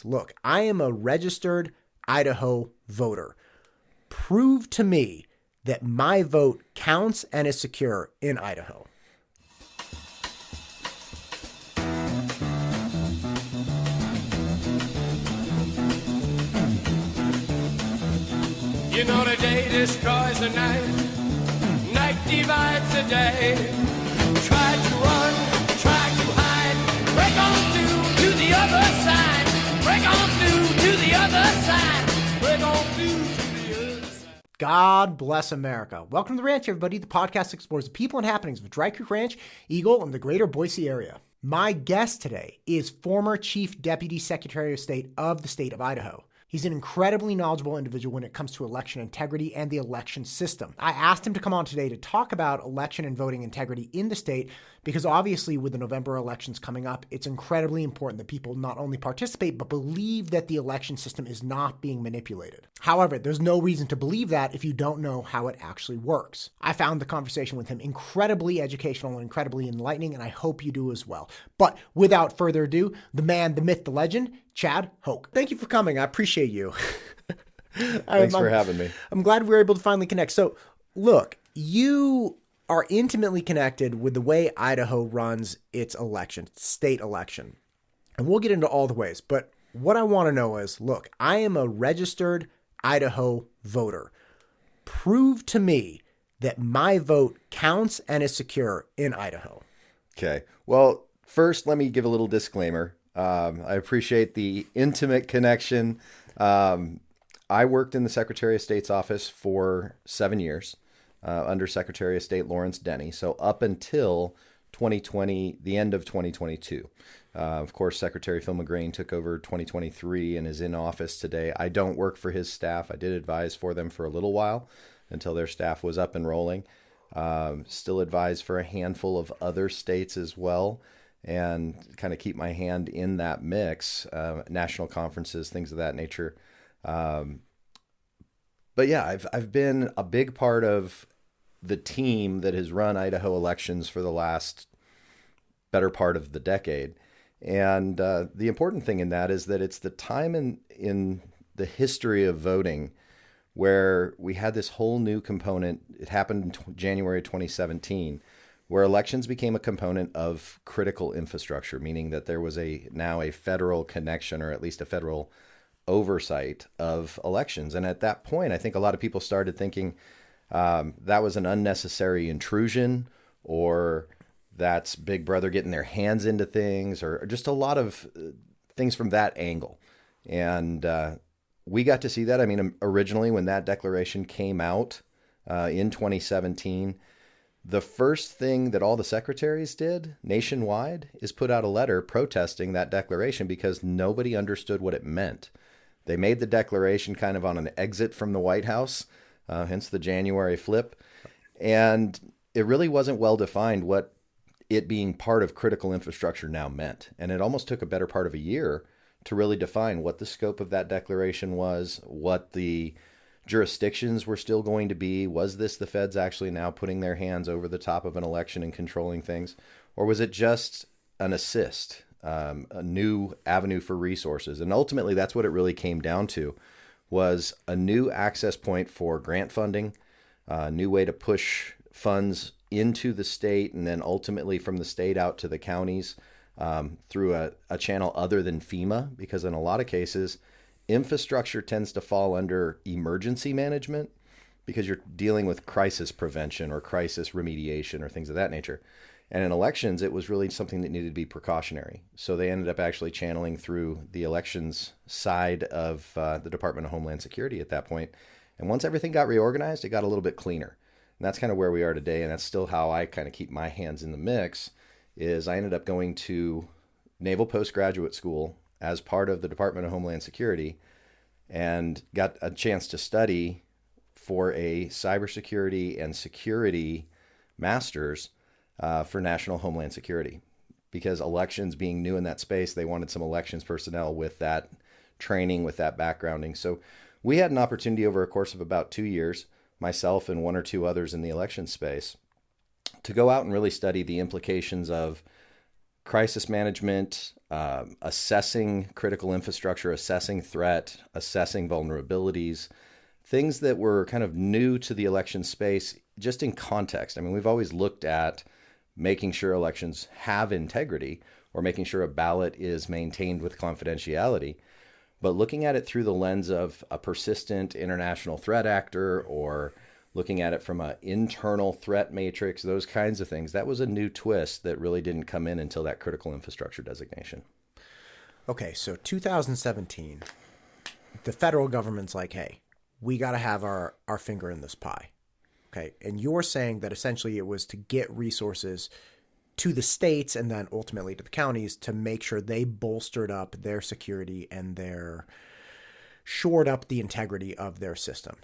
Look, I am a registered Idaho voter. Prove to me that my vote counts and is secure in Idaho. You know the day destroys the night, night divides the day. Try to run, try to hide, break on through to the other side, break on through to the other side, break on through to the other side. God bless America. Welcome to The Ranch, everybody. The podcast explores the people and happenings of Dry Creek Ranch, Eagle, and the greater Boise area. My guest today is former Chief Deputy Secretary of State of the state of Idaho. He's an incredibly knowledgeable individual when it comes to election integrity and the election system. I asked him to come on today to talk about election and voting integrity in the state because obviously with the November elections coming up, it's incredibly important that people not only participate, but believe that the election system is not being manipulated. However, there's no reason to believe that if you don't know how it actually works. I found the conversation with him incredibly educational and incredibly enlightening, and I hope you do as well. But without further ado, the man, the myth, the legend, Chad Houck. Thank you for coming. I appreciate you. Thanks for having me. I'm glad we were able to finally connect. So, look, you are intimately connected with the way Idaho runs its election, state election. And we'll get into all the ways. But what I want to know is, look, I am a registered Idaho voter. Prove to me that my vote counts and is secure in Idaho. Okay. Well, first, let me give a little disclaimer. I appreciate the intimate connection. I worked in the Secretary of State's office for 7 years under Secretary of State Lawrence Denny. So up until 2020, the end of 2022. Of course, Secretary Phil McGrain took over 2023 and is in office today. I don't work for his staff. I did advise for them for a little while until their staff was up and rolling. Still advise for a handful of other states as well, and kind of keep my hand in that mix, national conferences, things of that nature. But yeah, I've been a big part of the team that has run Idaho elections for the last better part of the decade. And the important thing in that is that it's the time in the history of voting where we had this whole new component. It happened in January 2017, where elections became a component of critical infrastructure, meaning that there was now a federal connection, or at least a federal oversight of elections. And at that point, I think a lot of people started thinking that was an unnecessary intrusion, or that's Big Brother getting their hands into things, or just a lot of things from that angle. And we got to see that. I mean, originally when that declaration came out in 2017, the first thing that all the secretaries did nationwide is put out a letter protesting that declaration because nobody understood what it meant. They made the declaration kind of on an exit from the White House, hence the January flip. And it really wasn't well defined what it being part of critical infrastructure now meant. And it almost took a better part of a year to really define what the scope of that declaration was, what the jurisdictions were still going to be. Was this the feds actually now putting their hands over the top of an election and controlling things? Or was it just an assist, a new avenue for resources? And ultimately, that's what it really came down to, was a new access point for grant funding, a new way to push funds into the state, and then ultimately from the state out to the counties through a channel other than FEMA, because in a lot of cases, infrastructure tends to fall under emergency management because you're dealing with crisis prevention or crisis remediation or things of that nature. And in elections, it was really something that needed to be precautionary. So they ended up actually channeling through the elections side of the Department of Homeland Security at that point. And once everything got reorganized, it got a little bit cleaner. And that's kind of where we are today. And that's still how I kind of keep my hands in the mix, is I ended up going to Naval Postgraduate School as part of the Department of Homeland Security, and got a chance to study for a cybersecurity and security master's for National Homeland Security. Because elections being new in that space, they wanted some elections personnel with that training, with that backgrounding. So we had an opportunity over a course of about 2 years, myself and one or two others in the election space, to go out and really study the implications of crisis management, assessing critical infrastructure, assessing threat, assessing vulnerabilities, things that were kind of new to the election space, just in context. I mean, we've always looked at making sure elections have integrity or making sure a ballot is maintained with confidentiality. But looking at it through the lens of a persistent international threat actor or looking at it from an internal threat matrix, those kinds of things, that was a new twist that really didn't come in until that critical infrastructure designation. Okay, so 2017, the federal government's like, hey, we got to have our finger in this pie. Okay, and you're saying that essentially it was to get resources to the states and then ultimately to the counties to make sure they bolstered up their security and their shored up the integrity of their system.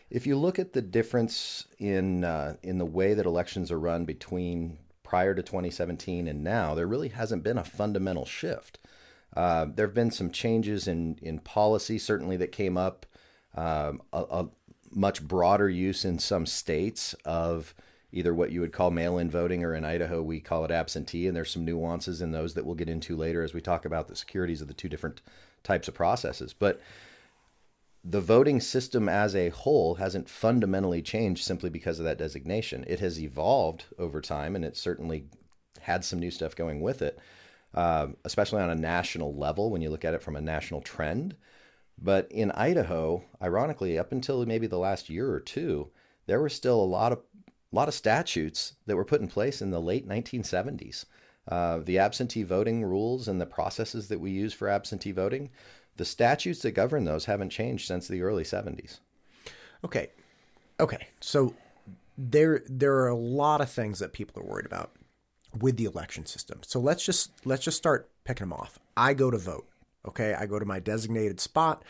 If you look at the difference in the way that elections are run between prior to 2017 and now, there really hasn't been a fundamental shift. There have been some changes in policy, certainly, that came up, a much broader use in some states of either what you would call mail-in voting, or in Idaho, we call it absentee. And there's some nuances in those that we'll get into later as we talk about the securities of the two different types of processes. But the voting system as a whole hasn't fundamentally changed simply because of that designation. It has evolved over time, and it certainly had some new stuff going with it, especially on a national level when you look at it from a national trend. But in Idaho, ironically, up until maybe the last year or two, there were still a lot of statutes that were put in place in the late 1970s. The absentee voting rules and the processes that we use for absentee voting, the statutes that govern those haven't changed since the early 70s. Okay. So there are a lot of things that people are worried about with the election system. So let's just start picking them off. I go to vote. Okay, I go to my designated spot.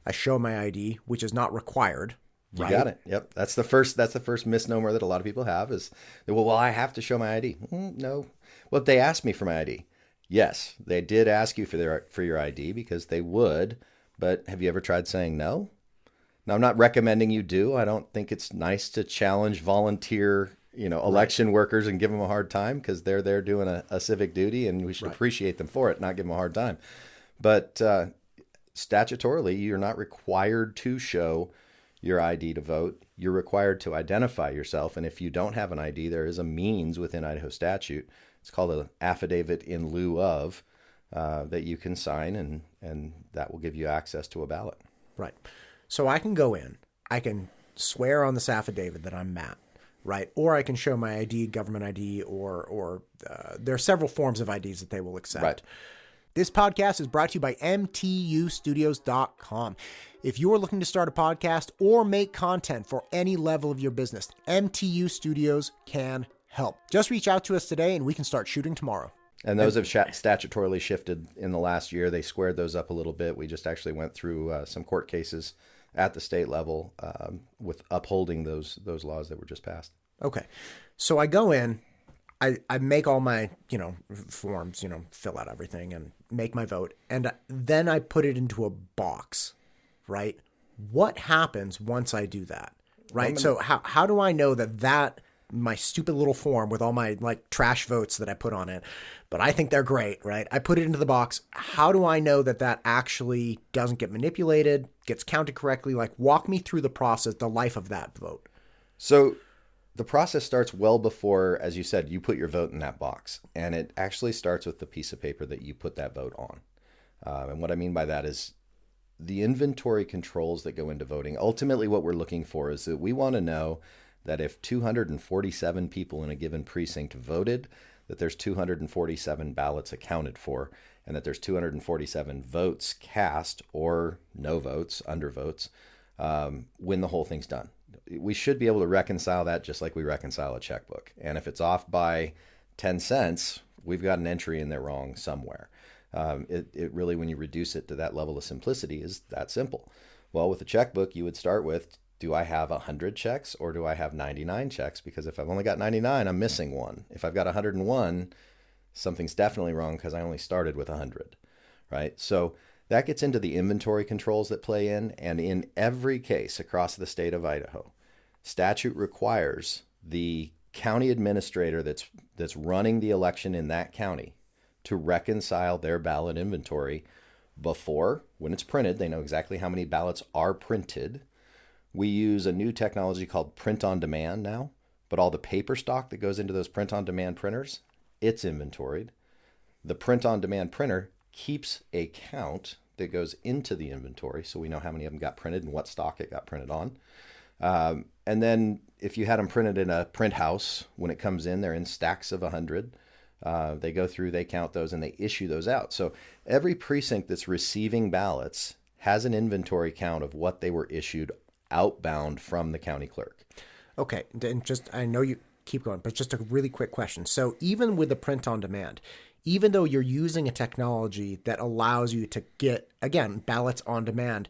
I show my ID, which is not required. You got it. Yep. That's the first misnomer that a lot of people have is, well, I have to show my ID. No. Well, they asked me for my ID. Yes, they did ask you for your ID because they would, but have you ever tried saying no? Now, I'm not recommending you do. I don't think it's nice to challenge volunteer, election workers and give them a hard time because they're there doing a civic duty, and we should appreciate them for it, not give them a hard time. But statutorily, you're not required to show your ID to vote. You're required to identify yourself. And if you don't have an ID, there is a means within Idaho statute. It's called an affidavit in lieu of that you can sign, and that will give you access to a ballot. Right. So I can go in, I can swear on this affidavit that I'm Matt, right? Or I can show my ID, government ID, or there are several forms of IDs that they will accept. Right. This podcast is brought to you by MTUstudios.com. If you're looking to start a podcast or make content for any level of your business, MTU Studios can help. Just reach out to us today and we can start shooting tomorrow. And those have statutorily shifted in the last year. They squared those up a little bit. We just actually went through some court cases at the state level with upholding those laws that were just passed. Okay. So I go in, I make all my, forms, fill out everything and make my vote. And then I put it into a box, right? What happens once I do that, right? So how do I know that my stupid little form with all my trash votes that I put on it, but I think they're great, right? I put it into the box. How do I know that actually doesn't get manipulated, gets counted correctly? Walk me through the process, the life of that vote. So the process starts well before, as you said, you put your vote in that box. And it actually starts with the piece of paper that you put that vote on. And what I mean by that is the inventory controls that go into voting. Ultimately, what we're looking for is that we want to know that if 247 people in a given precinct voted, that there's 247 ballots accounted for, and that there's 247 votes cast or no votes, undervotes, when the whole thing's done. We should be able to reconcile that just like we reconcile a checkbook. And if it's off by 10 cents, we've got an entry in there wrong somewhere. It really, when you reduce it to that level of simplicity, is that simple. Well, with a checkbook, you would start with, do I have 100 checks or do I have 99 checks? Because if I've only got 99, I'm missing one. If I've got 101, something's definitely wrong because I only started with 100, right? So that gets into the inventory controls that play in. And in every case across the state of Idaho, statute requires the county administrator that's running the election in that county to reconcile their ballot inventory before, when it's printed, they know exactly how many ballots are printed. We use a new technology called print on demand now, but all the paper stock that goes into those print on demand printers, it's inventoried. The print on demand printer keeps a count that goes into the inventory, so we know how many of them got printed and what stock it got printed on. And then if you had them printed in a print house, when it comes in, they're in stacks of 100. They go through, they count those, and they issue those out. So every precinct that's receiving ballots has an inventory count of what they were issued outbound from the county clerk. Okay, and just, I know you keep going, but just a really quick question. So even with the print on demand, even though you're using a technology that allows you to get, again, ballots on demand,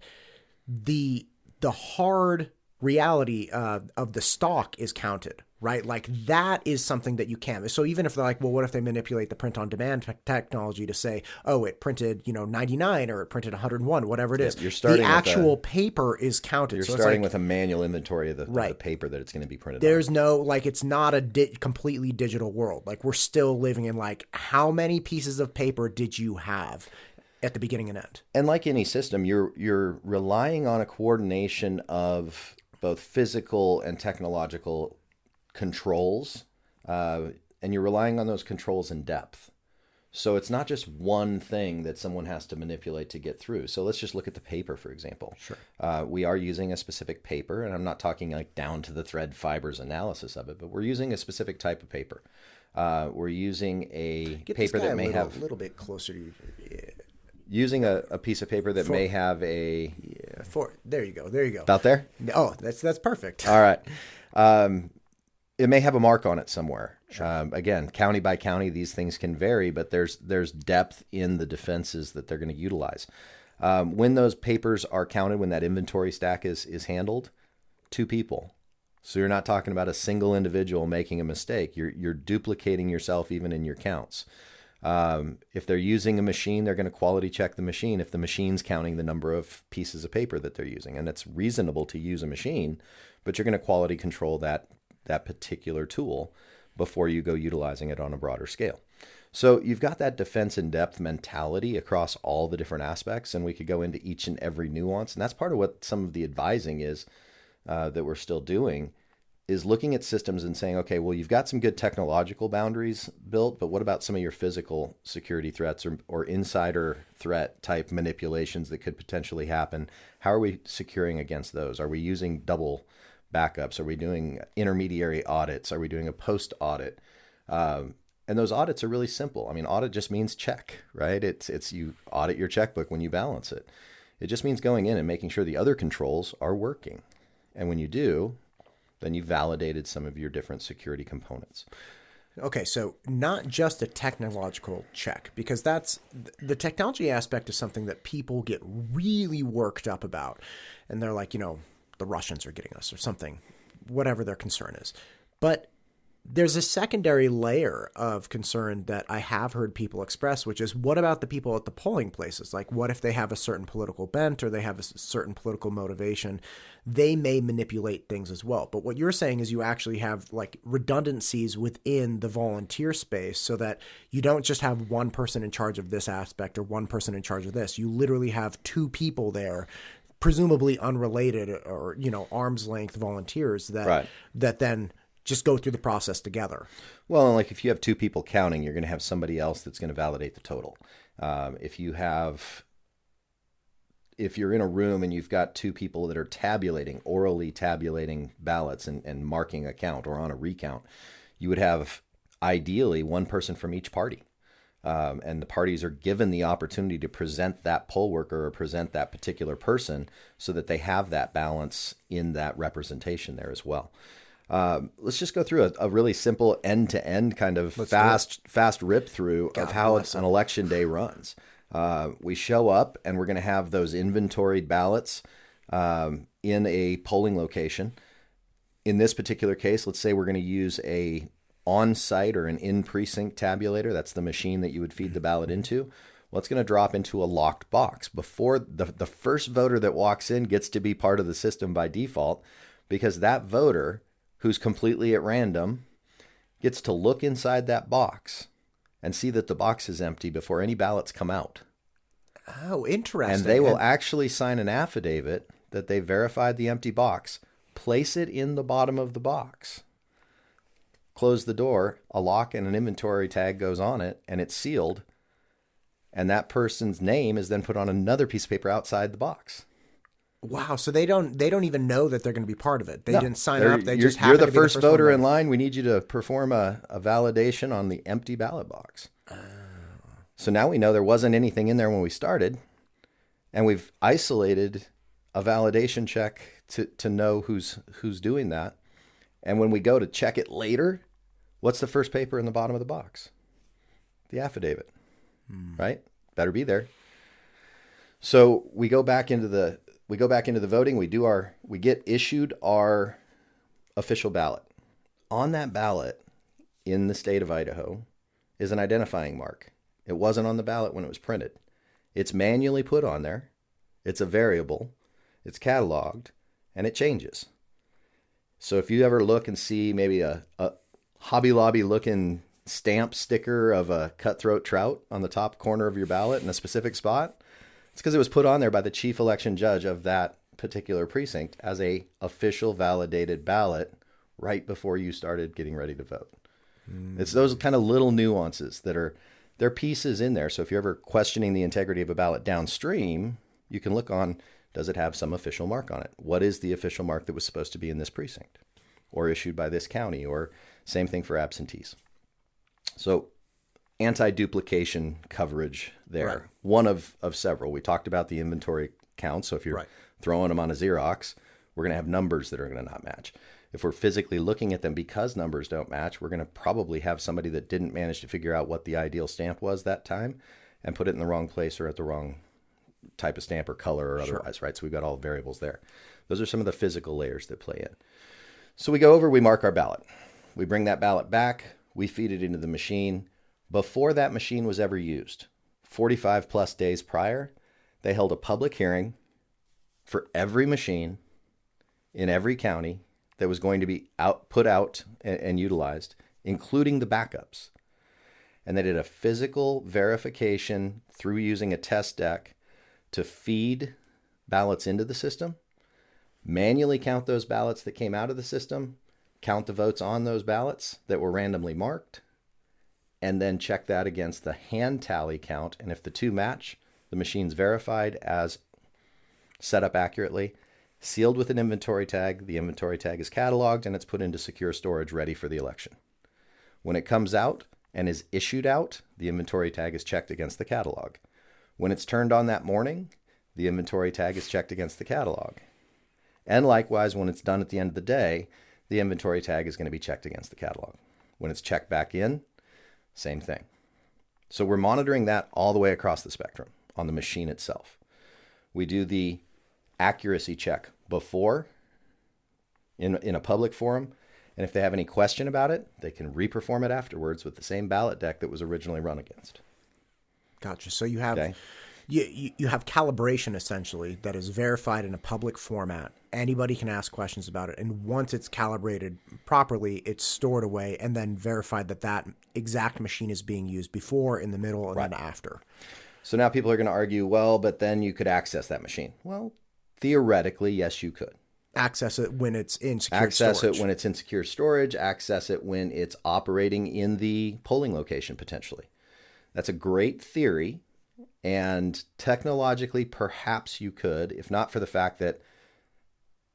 the hard reality of the stock is counted, right? Like that is something that you can. So even if they're like, well, what if they manipulate the print on demand technology to say, oh, it printed, 99 or it printed 101, whatever it is. You're starting the actual paper is counted. You're so starting it's with a manual inventory of the right. paper that it's going to be printed There's on. no, like, it's not a completely digital world. Like we're still living in like, how many pieces of paper did you have at the beginning and end? And like any system, you're relying on a coordination of both physical and technological controls, and you're relying on those controls in depth. So it's not just one thing that someone has to manipulate to get through. So let's just look at the paper, for example. Sure. We are using a specific paper, and I'm not talking like down to the thread fibers analysis of it, but we're using a specific type of paper. We're using a paper that may have a little bit closer to you. Yeah. Using a piece of paper that may have a... Yeah, there you go. About there? Oh, that's perfect. All right. It may have a mark on it somewhere. Sure. Again, county by county, these things can vary, but there's depth in the defenses that they're going to utilize. When those papers are counted, when that inventory stack is handled, 2 people. So you're not talking about a single individual making a mistake. You're duplicating yourself even in your counts. If they're using a machine, they're going to quality check the machine if the machine's counting the number of pieces of paper that they're using. And it's reasonable to use a machine, but you're going to quality control that particular tool before you go utilizing it on a broader scale. So you've got that defense in depth mentality across all the different aspects, and we could go into each and every nuance. And that's part of what some of the advising is that we're still doing, is looking at systems and saying, okay, well, you've got some good technological boundaries built, but what about some of your physical security threats or insider threat type manipulations that could potentially happen? How are we securing against those? Are we using double backups? Are we doing intermediary audits? Are we doing a post audit? And those audits are really simple. I mean, audit just means check, right? It's you audit your checkbook when you balance it. It just means going in and making sure the other controls are working. And when you do, then you validated some of your different security components. Okay, so not just a technological check, because that's the technology aspect is something that people get really worked up about. And they're like, the Russians are getting us or something, whatever their concern is. But there's a secondary layer of concern that I have heard people express, which is what about the people at the polling places? Like, what if they have a certain political bent or they have a certain political motivation? They may manipulate things as well. But what you're saying is you actually have like redundancies within the volunteer space so that you don't just have one person in charge of this aspect or one person in charge of this. You literally have 2 people there, presumably unrelated or, arm's length volunteers that then just go through the process together. Well, like if you have 2 people counting, you're going to have somebody else that's going to validate the total. If you're in a room and you've got 2 people that are orally tabulating ballots and marking a count or on a recount, you would have ideally one person from each party. And the parties are given the opportunity to present that poll worker or present that particular person so that they have that balance in that representation there as well. Let's just go through a really simple end-to-end kind of fast rip through of how an election day runs. We show up and we're going to have those inventoried ballots in a polling location. In this particular case, let's say we're going to use a on-site or an in-precinct tabulator. That's the machine that you would feed the ballot into. Well, it's going to drop into a locked box. Before the first voter that walks in gets to be part of the system by default, because that voter, who's completely at random, gets to look inside that box and see that the box is empty before any ballots come out. Oh, interesting. And they will actually sign an affidavit that they verified the empty box, place it in the bottom of the box, close the door, a lock and an inventory tag goes on it, and it's sealed. And that person's name is then put on another piece of paper outside the box. Wow. So they don't even know that they're going to be part of it. They didn't sign up. They You're just happen the to be first the voter one in line. We need you to perform a validation on the empty ballot box. So now we know there wasn't anything in there when we started, and we've isolated a validation check to know who's doing that. And when we go to check it later, what's the first paper in the bottom of the box? The affidavit, right? Better be there. So we go back into the voting. We get issued our official ballot. On that ballot in the state of Idaho is an identifying mark. It wasn't on the ballot when it was printed. It's manually put on there. It's a variable. It's cataloged, and it changes. So if you ever look and see maybe a Hobby Lobby looking stamp sticker of a cutthroat trout on the top corner of your ballot in a specific spot, it's because it was put on there by the chief election judge of that particular precinct as a official validated ballot right before you started getting ready to vote. It's those kind of little nuances that are pieces in there. So if you're ever questioning the integrity of a ballot downstream, you can look on, does it have some official mark on it? What is the official mark that was supposed to be in this precinct or issued by this county, or same thing for absentees? So anti-duplication coverage there. Right. One of several. We talked about the inventory count. So if you're throwing them on a Xerox, we're going to have numbers that are going to not match. If we're physically looking at them because numbers don't match, we're going to probably have somebody that didn't manage to figure out what the ideal stamp was that time and put it in the wrong place or at the wrong type of stamp or color or otherwise, right? So we've got all the variables there. Those are some of the physical layers that play in. So we go over, we mark our ballot. We bring that ballot back. We feed it into the machine. Before that machine was ever used, 45 plus days prior, they held a public hearing for every machine in every county that was going to be put out and utilized, including the backups. And they did a physical verification through using a test deck to feed ballots into the system, manually count those ballots that came out of the system, count the votes on those ballots that were randomly marked, and then check that against the hand tally count. And if the two match, the machine's verified as set up accurately, sealed with an inventory tag. The inventory tag is cataloged and it's put into secure storage ready for the election. When it comes out and is issued out, the inventory tag is checked against the catalog. When it's turned on that morning, the inventory tag is checked against the catalog. And likewise, when it's done at the end of the day, the inventory tag is going to be checked against the catalog. When it's checked back in, same thing. So we're monitoring that all the way across the spectrum on the machine itself. We do the accuracy check before in a public forum. And if they have any question about it, they can reperform it afterwards with the same ballot deck that was originally run against. Gotcha. So you have you have calibration essentially that is verified in a public format. Anybody can ask questions about it. And once it's calibrated properly, it's stored away and then verified that exact machine is being used before, in the middle, and then after. So now people are going to argue, well, but then you could access that machine. Well, theoretically, yes, you could. Access it when it's in secure storage. Access it when it's in secure storage. Access it when it's operating in the polling location, potentially. That's a great theory. And technologically, perhaps you could, if not for the fact that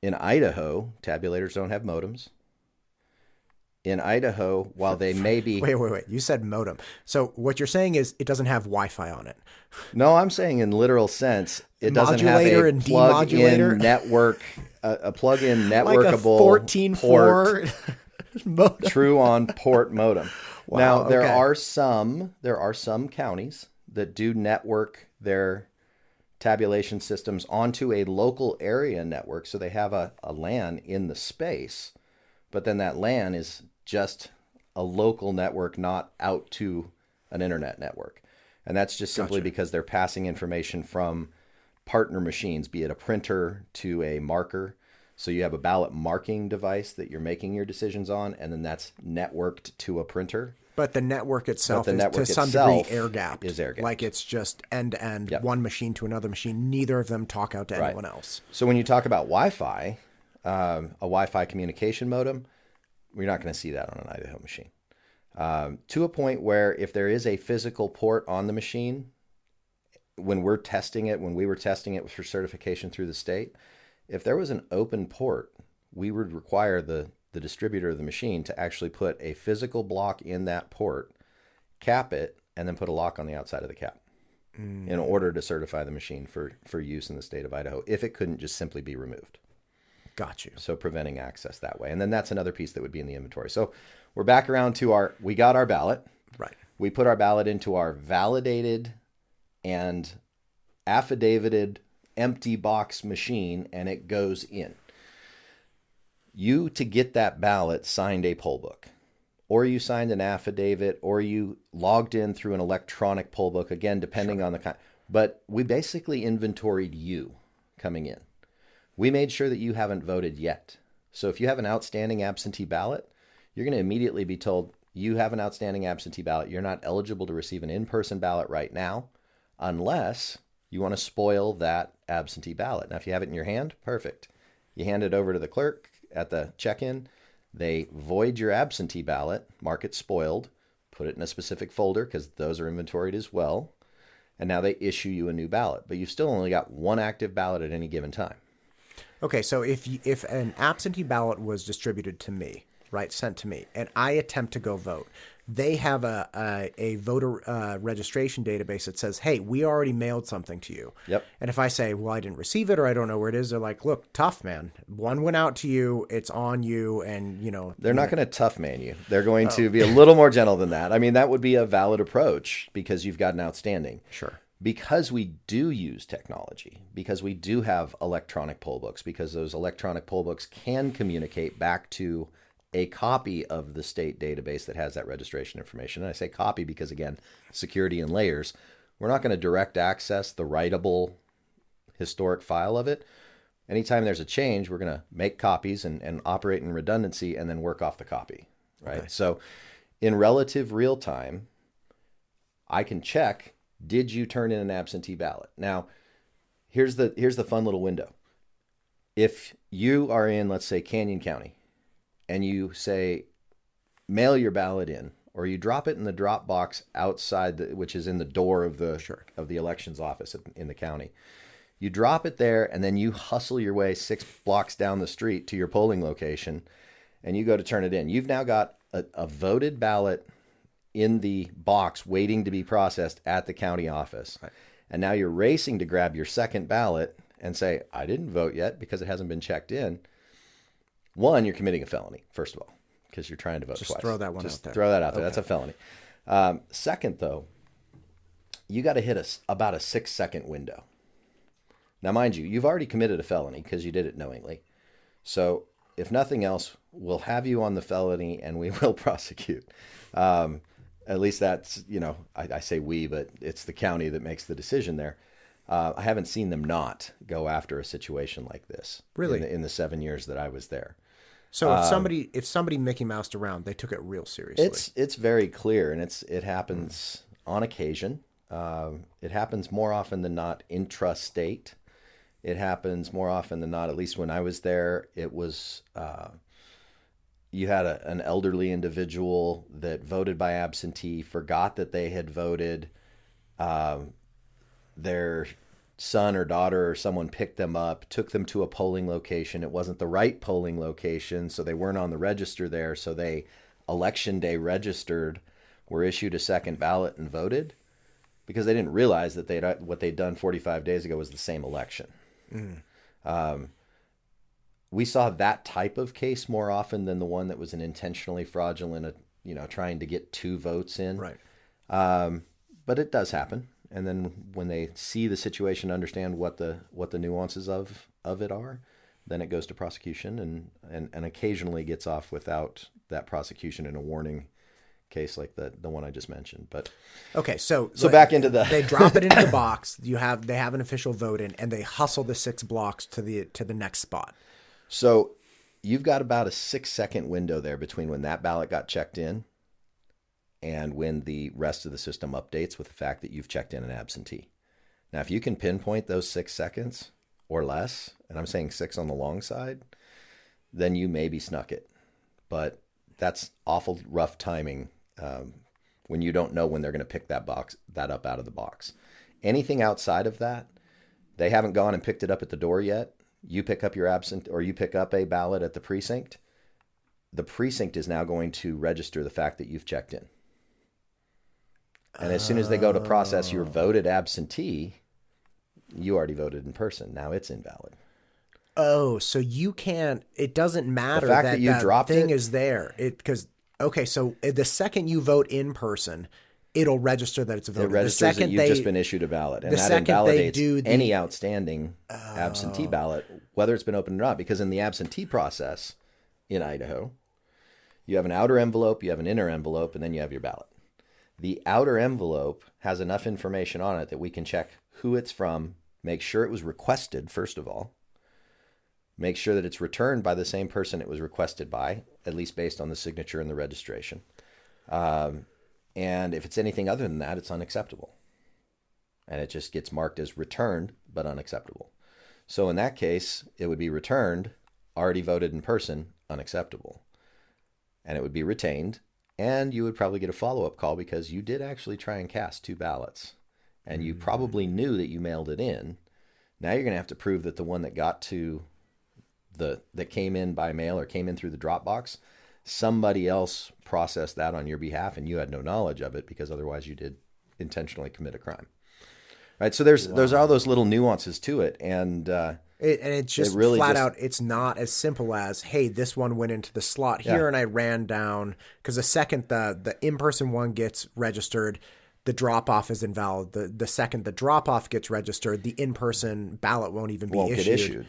in Idaho, tabulators don't have modems. In Idaho, while they may be... Wait. You said modem. So what you're saying is it doesn't have Wi-Fi on it. No, I'm saying in literal sense, it doesn't have a plug-in network, a plug-in networkable like a 14.4 modem. True on port modem. Wow, now, there are some counties that do network their tabulation systems onto a local area network. So they have a LAN in the space, but then that LAN is just a local network, not out to an internet network. And that's just simply because they're passing information from partner machines, be it a printer to a marker. So you have a ballot marking device that you're making your decisions on, and then that's networked to a printer. But the network itself the is network to some itself degree air-gapped. is air-gapped. Like it's just end-to-end, Yep. one machine to another machine. Neither of them talk out to Right. anyone else. So when you talk about Wi-Fi, a Wi-Fi communication modem, we're not going to see that on an Idaho machine. To a point where if there is a physical port on the machine, when we were testing it for certification through the state, if there was an open port, we would require the distributor of the machine to actually put a physical block in that port, cap it, and then put a lock on the outside of the cap in order to certify the machine for use in the state of Idaho, if it couldn't just simply be removed. Got you. So preventing access that way. And then that's another piece that would be in the inventory. So we're back around to we got our ballot. Right. We put our ballot into our validated and affidavited empty box machine, and it goes in. You, to get that ballot, signed a poll book, or you signed an affidavit, or you logged in through an electronic poll book, again, depending on the kind. But we basically inventoried you coming in. We made sure that you haven't voted yet. So if you have an outstanding absentee ballot, you're going to immediately be told, you have an outstanding absentee ballot. You're not eligible to receive an in-person ballot right now, unless you want to spoil that absentee ballot. Now, if you have it in your hand, perfect. You hand it over to the clerk at the check-in. They void your absentee ballot, mark it spoiled, put it in a specific folder because those are inventoried as well. And now they issue you a new ballot. But you've still only got one active ballot at any given time. Okay, so if an absentee ballot was distributed to me, right, sent to me, and I attempt to go vote, they have a voter registration database that says, hey, we already mailed something to you. Yep. And if I say, well, I didn't receive it or I don't know where it is, they're like, look, tough, man. One went out to you. It's on you. And, They're not going to tough man you. They're going to be a little more gentle than that. I mean, that would be a valid approach because you've got an outstanding. Sure. Because we do use technology, because we do have electronic poll books, because those electronic poll books can communicate back to a copy of the state database that has that registration information. And I say copy because, again, security and layers. We're not going to direct access the writable historic file of it. Anytime there's a change, we're going to make copies and operate in redundancy and then work off the copy, right? Okay. So in relative real time, I can check, did you turn in an absentee ballot? Now, here's the fun little window. If you are in, let's say, Canyon County, and you say, mail your ballot in, or you drop it in the drop box outside, which is in the door of the elections office in the county. You drop it there, and then you hustle your way 6 blocks down the street to your polling location, and you go to turn it in. You've now got a voted ballot in the box waiting to be processed at the county office. Right. And now you're racing to grab your second ballot and say, I didn't vote yet because it hasn't been checked in. One, you're committing a felony, first of all, because you're trying to vote twice. Just throw that one out there. Throw that out there. Okay. That's a felony. Second, though, you got to hit about a 6-second window. Now, mind you, you've already committed a felony because you did it knowingly. So if nothing else, we'll have you on the felony and we will prosecute. At least that's, I say we, but it's the county that makes the decision there. I haven't seen them not go after a situation like this. Really? In the 7 years that I was there. So if somebody Mickey Moused around, they took it real seriously. It's very clear, and it happens on occasion. It happens more often than not intrastate. It happens more often than not. At least when I was there, it was you had an elderly individual that voted by absentee, forgot that they had voted. Their son or daughter or someone picked them up, took them to a polling location. It wasn't the right polling location, so they weren't on the register there. So they, election day, registered, were issued a second ballot and voted because they didn't realize that what they'd done 45 days ago was the same election. We saw that type of case more often than the one that was an intentionally fraudulent, trying to get 2 votes in. Right. But it does happen. And then when they see the situation, understand what the nuances of it are, then it goes to prosecution and occasionally gets off without that prosecution in a warning case like the one I just mentioned. But okay, so back into they drop it into the box. They have an official vote in, and they hustle the 6 blocks to the next spot. So you've got about a 6-second window there between when that ballot got checked in and when the rest of the system updates with the fact that you've checked in an absentee. Now, if you can pinpoint those 6 seconds or less, and I'm saying 6 on the long side, then you maybe snuck it. But that's awful rough timing when you don't know when they're going to pick that up out of the box. Anything outside of that, they haven't gone and picked it up at the door yet. You pick up your you pick up a ballot at the precinct. The precinct is now going to register the fact that you've checked in. And as soon as they go to process your voted absentee, you already voted in person. Now it's invalid. Oh, so you can't, it doesn't matter the fact that you dropped thing it is there. Okay, so the second you vote in person, it'll register that it's a vote. It registers that you've just been issued a ballot. And that invalidates any outstanding absentee ballot, whether it's been opened or not. Because in the absentee process in Idaho, you have an outer envelope, you have an inner envelope, and then you have your ballot. The outer envelope has enough information on it that we can check who it's from, make sure it was requested, first of all, make sure that it's returned by the same person it was requested by, at least based on the signature and the registration. And if it's anything other than that, it's unacceptable. And it just gets marked as returned, but unacceptable. So in that case, it would be returned, already voted in person, unacceptable. And it would be retained, and you would probably get a follow-up call because you did actually try and cast 2 ballots. And you probably knew that you mailed it in. Now you're going to have to prove that the one that got to that came in by mail or came in through the drop box, somebody else processed that on your behalf and you had no knowledge of it because otherwise you did intentionally commit a crime. Right? So there's all those little nuances to it. And it's just really flat out, it's not as simple as, hey, this one went into the slot here and I ran down. Because the second the in-person one gets registered, the drop-off is invalid. The second the drop-off gets registered, the in-person ballot won't even be issued.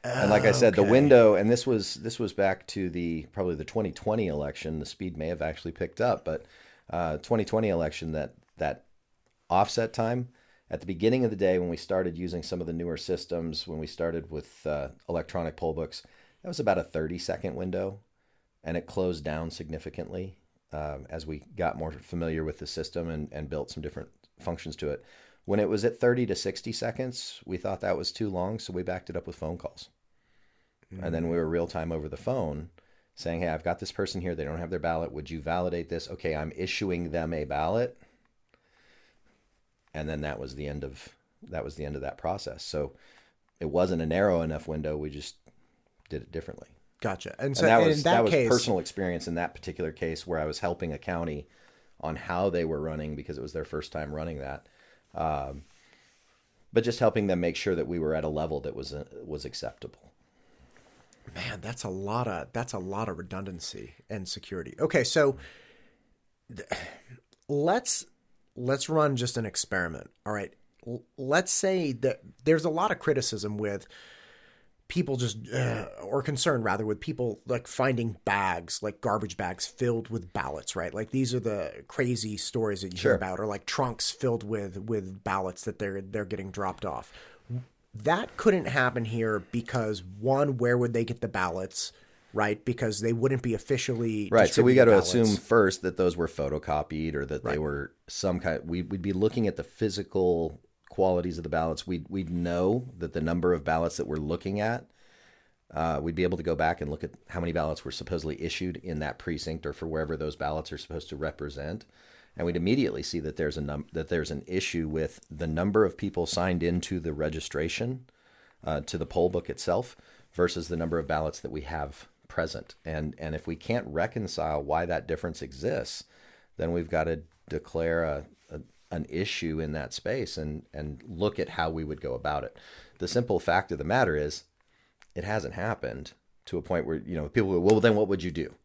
And like I said, the window, and this was back to probably the 2020 election. The speed may have actually picked up, but 2020 election, that offset time at the beginning of the day when we started using some of the newer systems, when we started with electronic poll books, that was about a 30-second window, and it closed down significantly as we got more familiar with the system and built some different functions to it. When it was at 30 to 60 seconds, we thought that was too long, so we backed it up with phone calls. And then we were real time over the phone saying, hey, I've got this person here. They don't have their ballot. Would you validate this? Okay, I'm issuing them a ballot. And then that was the end of that process. So it wasn't a narrow enough window. We just did it differently. Gotcha. And so that was in that case, personal experience in that particular case where I was helping a county on how they were running because it was their first time running that. But just helping them make sure that we were at a level that was acceptable. Man, that's a lot of redundancy and security. Okay, so let's run just an experiment. All right, let's say that there's a lot of criticism with people or concern rather with people like finding bags, like garbage bags filled with ballots, right? Like these are the crazy stories that you hear about, or like trunks filled with ballots that they're getting dropped off. That couldn't happen here because one, where would they get the ballots, right? Because they wouldn't be officially right. So we got to ballots. assume first that those were photocopied or that they were some kind. We'd be looking at the physical qualities of the ballots. We'd know that the number of ballots that we're looking at. We'd be able to go back and look at how many ballots were supposedly issued in that precinct or for wherever those ballots are supposed to represent. And we'd immediately see that there's an issue with the number of people signed into the registration to the poll book itself versus the number of ballots that we have present. And if we can't reconcile why that difference exists, then we've got to declare an issue in that space and look at how we would go about it. The simple fact of the matter is it hasn't happened to a point where, people go, well, then what would you do?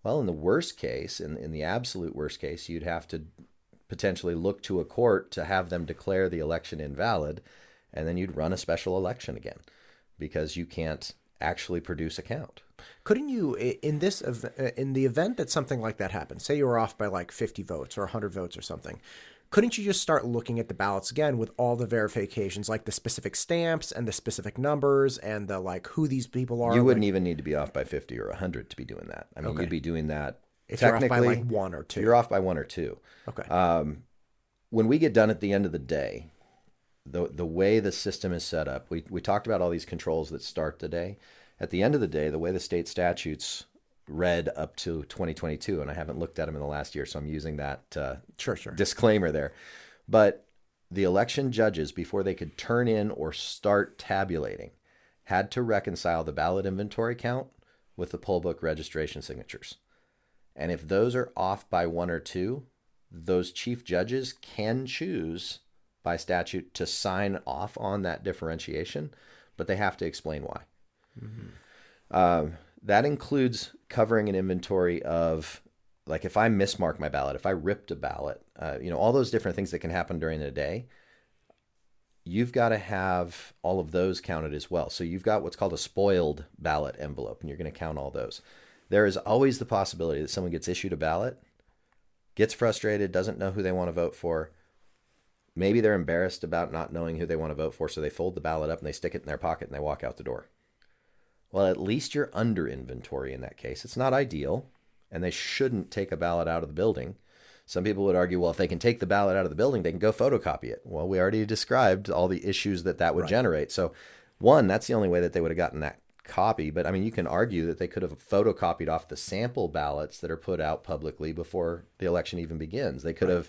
Well, in the worst case, in the absolute worst case, you'd have to potentially look to a court to have them declare the election invalid, and then you'd run a special election again because you can't actually produce a count. Couldn't you, in the event that something like that happens, say you were off by like 50 votes or 100 votes or something, couldn't you just start looking at the ballots again with all the verifications, like the specific stamps and the specific numbers and who these people are? You wouldn't even need to be off by 50 or 100 to be doing that. I mean, You'd be doing that If you're off by Technically, like one or two. You're off by one or two. Okay. When we get done at the end of the day, the way the system is set up, we talked about all these controls that start the day. At the end of the day, the way the state statutes read up to 2022, and I haven't looked at them in the last year, so I'm using that Sure. disclaimer there. But the election judges, before they could turn in or start tabulating, had to reconcile the ballot inventory count with the poll book registration signatures. And if those are off by one or two, those chief judges can choose by statute to sign off on that differentiation, but they have to explain why. That includes covering an inventory of, like, if I mismark my ballot, if I ripped a ballot, all those different things that can happen during the day, you've got to have all of those counted as well. So you've got what's called a spoiled ballot envelope, and you're going to count all those. There is always the possibility that someone gets issued a ballot, gets frustrated, doesn't know who they want to vote for. Maybe they're embarrassed about not knowing who they want to vote for, so they fold the ballot up and they stick it in their pocket and they walk out the door. Well, at least you're under inventory in that case. It's not ideal, and they shouldn't take a ballot out of the building. Some people would argue, well, if they can take the ballot out of the building, they can go photocopy it. Well, we already described all the issues that would generate. So, one, that's the only way that they would have gotten that copy. But, I mean, you can argue that they could have photocopied off the sample ballots that are put out publicly before the election even begins. They could have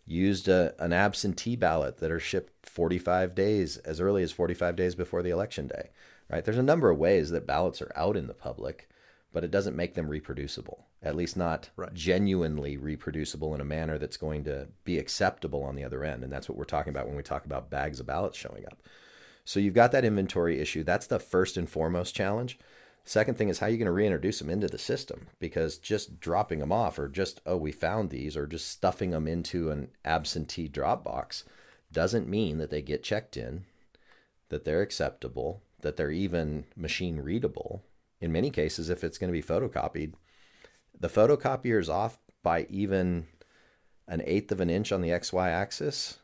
used an absentee ballot that are shipped 45 days, as early as 45 days before the election day. Right? There's a number of ways that ballots are out in the public, but it doesn't make them reproducible, at least not genuinely reproducible in a manner that's going to be acceptable on the other end. And that's what we're talking about when we talk about bags of ballots showing up. So you've got that inventory issue. That's the first and foremost challenge. Second thing is how you're going to reintroduce them into the system, because just dropping them off or just, oh, we found these, or just stuffing them into an absentee drop box doesn't mean that they get checked in, that they're acceptable, that they're even machine readable. In many cases, if it's going to be photocopied, the photocopier is off by even an eighth of an inch on the XY axis,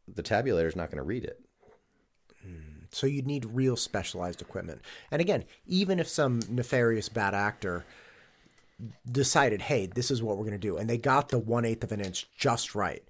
the tabulator is not going to read it. So you'd need real specialized equipment. And again, even if some nefarious bad actor decided, hey, this is what we're going to do, and they got the 1/8 of an inch just right,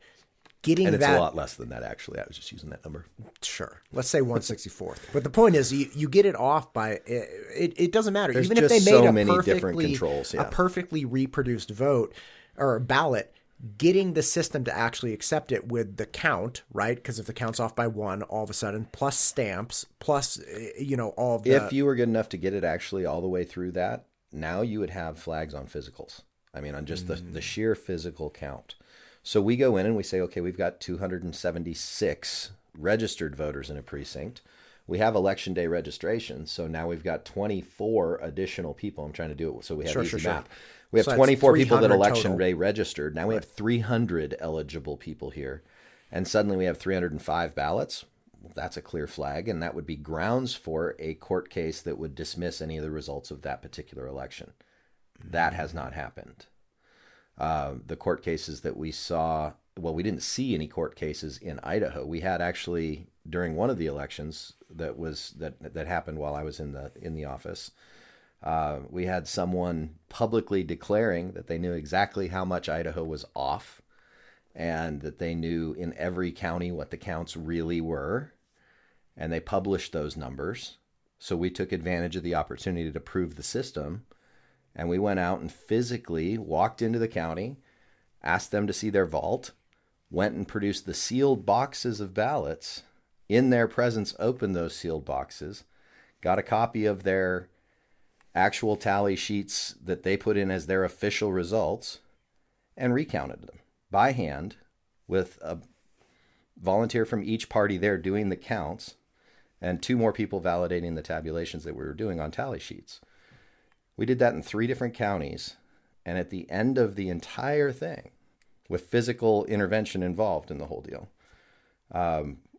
and it's a lot less than that, actually. I was just using that number. Sure. Let's say 1/64th. But the point is, you get it off by it doesn't matter. There's even just if they so made many different controls, a perfectly reproduced vote or ballot, getting the system to actually accept it with the count, right? Because if the count's off by one, all of a sudden, plus stamps, plus all of the. If you were good enough to get it actually all the way through that, now you would have flags on physicals. I mean, on just the sheer physical count. So we go in and we say, okay, we've got 276 registered voters in a precinct. We have election day registration, so now we've got 24 additional people. I'm trying to do it so we have easy math. We have 24 people that election day registered. Now we have 300 eligible people here, and suddenly we have 305 ballots. Well, that's a clear flag, and that would be grounds for a court case that would dismiss any of the results of that particular election. That has not happened. The court cases that we saw, well, we didn't see any court cases in Idaho. We had actually during one of the elections that happened while I was in the office. We had someone publicly declaring that they knew exactly how much Idaho was off, and that they knew in every county what the counts really were, and they published those numbers. So we took advantage of the opportunity to prove the system. And we went out and physically walked into the county, asked them to see their vault, went and produced the sealed boxes of ballots, in their presence opened those sealed boxes, got a copy of their actual tally sheets that they put in as their official results, and recounted them by hand with a volunteer from each party there doing the counts, and 2 more people validating the tabulations that we were doing on tally sheets. We did that in 3 different counties, and at the end of the entire thing, with physical intervention involved in the whole deal,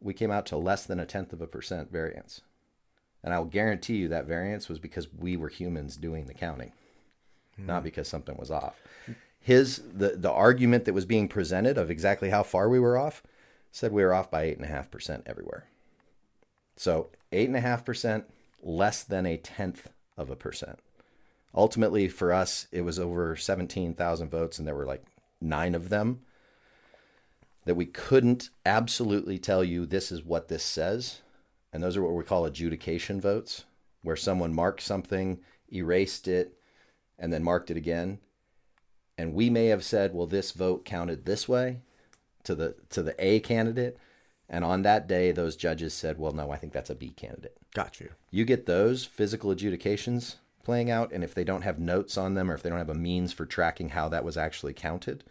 we came out to less than 0.1% variance. And I will guarantee you that variance was because we were humans doing the counting, not because something was off. The argument that was being presented of exactly how far we were off said we were off by 8.5% everywhere. So 8.5%, less than 0.1%. Ultimately, for us, it was over 17,000 votes, and there were like 9 of them that we couldn't absolutely tell you this is what this says. And those are what we call adjudication votes, where someone marked something, erased it, and then marked it again. And we may have said, well, this vote counted this way to the A candidate. And on that day, those judges said, well, no, I think that's a B candidate. Got you. You get those physical adjudications playing out, and if they don't have notes on them or if they don't have a means for tracking how that was actually counted,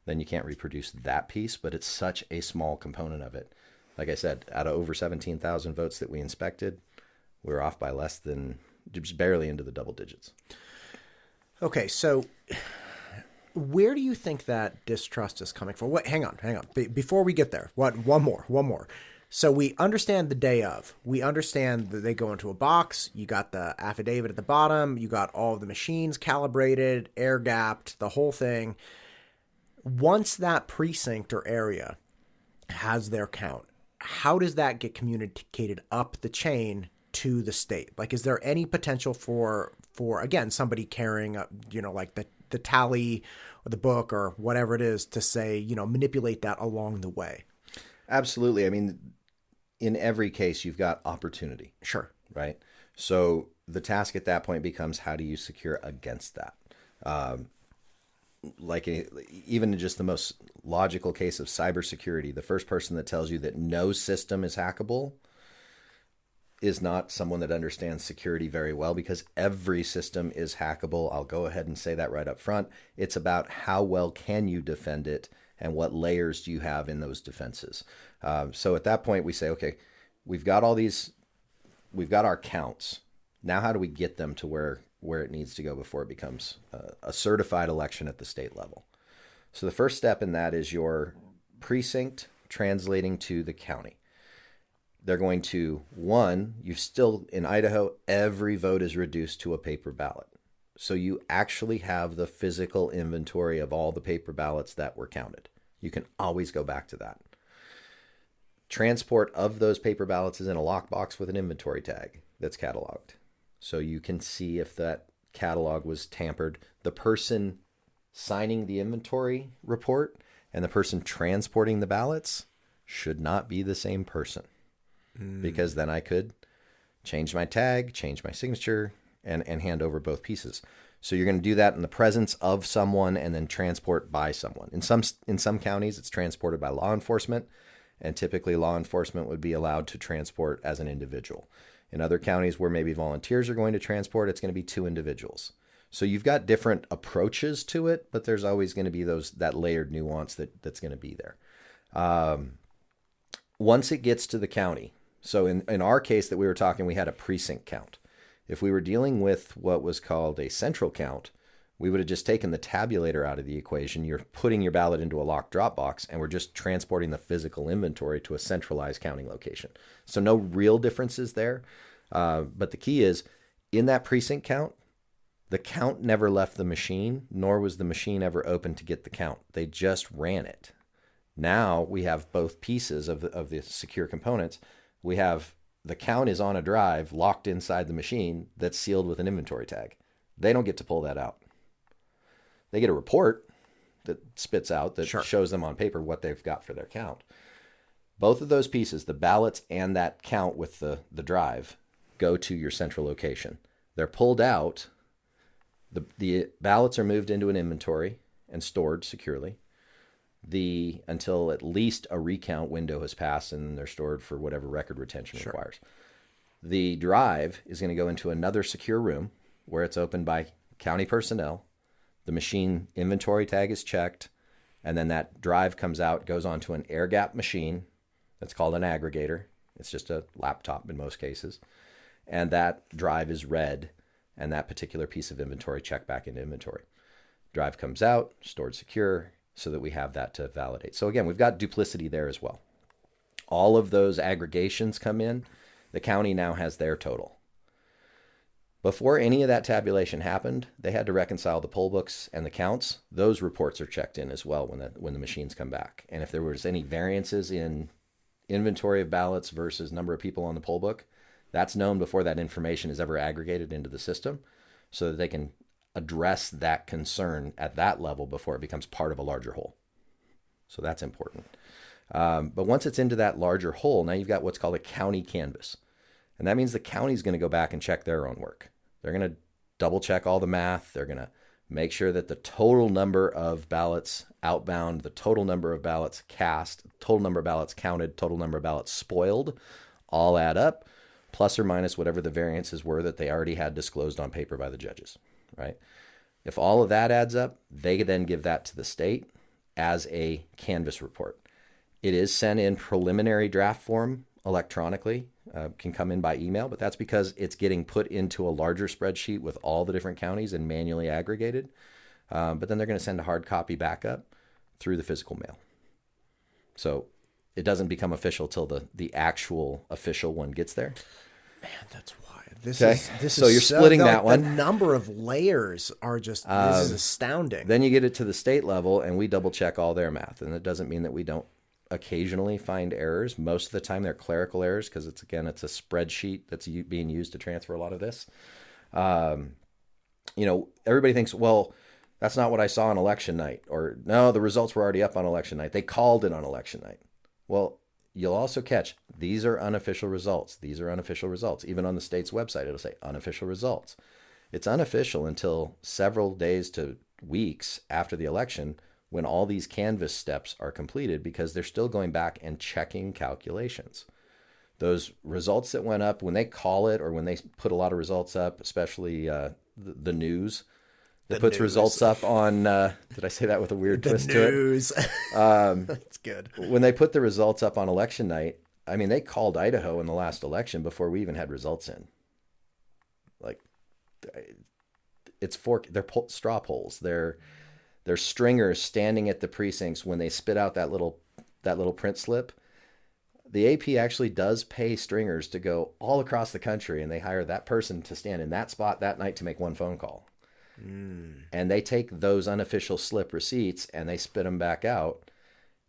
then you can't reproduce that piece. But it's such a small component of it. Like I said, out of over 17,000 votes that we inspected, we were off by less than, just barely into the double digits. Okay, so where do you think that distrust is coming from? What? Hang on. Before we get there, one more. So we understand the day of. We understand that they go into a box. You got the affidavit at the bottom. You got all of the machines calibrated, air gapped, the whole thing. Once that precinct or area has their count, how does that get communicated up the chain to the state? Like, is there any potential for again, somebody carrying up, like the tally or the book or whatever it is to say, manipulate that along the way? Absolutely. I mean, in every case, you've got opportunity. Sure. Right? So the task at that point becomes, how do you secure against that? Even in just the most logical case of cybersecurity, the first person that tells you that no system is hackable is not someone that understands security very well, because every system is hackable. I'll go ahead and say that right up front. It's about how well can you defend it and what layers do you have in those defenses. So at that point we say, okay, we've got our counts. Now how do we get them to where it needs to go before it becomes a certified election at the state level? So the first step in that is your precinct translating to the county. They're going to, in Idaho, every vote is reduced to a paper ballot. So you actually have the physical inventory of all the paper ballots that were counted. You can always go back to that. Transport of those paper ballots is in a lockbox with an inventory tag that's cataloged. So you can see if that catalog was tampered. The person signing the inventory report and the person transporting the ballots should not be the same person. Because then I could change my tag, change my signature, and hand over both pieces. So you're going to do that in the presence of someone and then transport by someone. In some counties, it's transported by law enforcement, and typically law enforcement would be allowed to transport as an individual. In other counties where maybe volunteers are going to transport, it's going to be 2 individuals. So you've got different approaches to it, but there's always going to be that layered nuance that's going to be there. Once it gets to the county, so in our case that we were talking, we had a precinct count. If we were dealing with what was called a central count, we would have just taken the tabulator out of the equation. You're putting your ballot into a locked drop box, and we're just transporting the physical inventory to a centralized counting location. So no real differences there. But the key is, in that precinct count, the count never left the machine, nor was the machine ever open to get the count. They just ran it. Now we have both pieces of the secure components. We have the count is on a drive locked inside the machine that's sealed with an inventory tag. They don't get to pull that out. They get a report that spits out that shows them on paper what they've got for their count. Both of those pieces, the ballots and that count with the drive, go to your central location. They're pulled out. The ballots are moved into an inventory and stored securely. Until at least a recount window has passed, and they're stored for whatever record retention requires. The drive is going to go into another secure room where it's opened by county personnel. The machine inventory tag is checked, and then that drive comes out, goes onto an air gap machine that's called an aggregator. It's just a laptop in most cases. And that drive is read, and that particular piece of inventory checked back into inventory. Drive comes out, stored secure, so that we have that to validate. So again, we've got duplicity there as well. All of those aggregations come in. The county now has their total. Before any of that tabulation happened, they had to reconcile the poll books and the counts. Those reports are checked in as well when the machines come back. And if there was any variances in inventory of ballots versus number of people on the poll book, that's known before that information is ever aggregated into the system, so that they can address that concern at that level before it becomes part of a larger whole. So that's important. But once it's into that larger whole, now you've got what's called a county canvas. And that means the county's going to go back and check their own work. They're going to double check all the math. They're going to make sure that the total number of ballots outbound, the total number of ballots cast, total number of ballots counted, total number of ballots spoiled, all add up, plus or minus whatever the variances were that they already had disclosed on paper by the judges, right? If all of that adds up, they then give that to the state as a canvas report. It is sent in preliminary draft form electronically, can come in by email, but that's because it's getting put into a larger spreadsheet with all the different counties and manually aggregated. But then they're going to send a hard copy backup through the physical mail. So it doesn't become official till the actual official one gets there. Man, that's wild. This so you're splitting that one. The number of layers are just, this is astounding. Then you get it to the state level and we double check all their math. And it doesn't mean that we don't occasionally find errors. Most of the time they're clerical errors because it's a spreadsheet that's being used to transfer a lot of this. Everybody thinks, well, that's not what I saw on election night, or no, the results were already up on election night. They called it on election night. Well, you'll also catch these are unofficial results. These are unofficial results. Even on the state's website, it'll say unofficial results. It's unofficial until several days to weeks after the election when all these canvas steps are completed, because they're still going back and checking calculations. Those results that went up, when they call it or when they put a lot of results up, especially the news, that puts results up on, did I say that with a weird twist to it? That's good. When they put the results up on election night, I mean, they called Idaho in the last election before we even had results in. Like, they're straw polls. They're stringers standing at the precincts when they spit out that little print slip. The AP actually does pay stringers to go all across the country, and they hire that person to stand in that spot that night to make one phone call. And they take those unofficial slip receipts and they spit them back out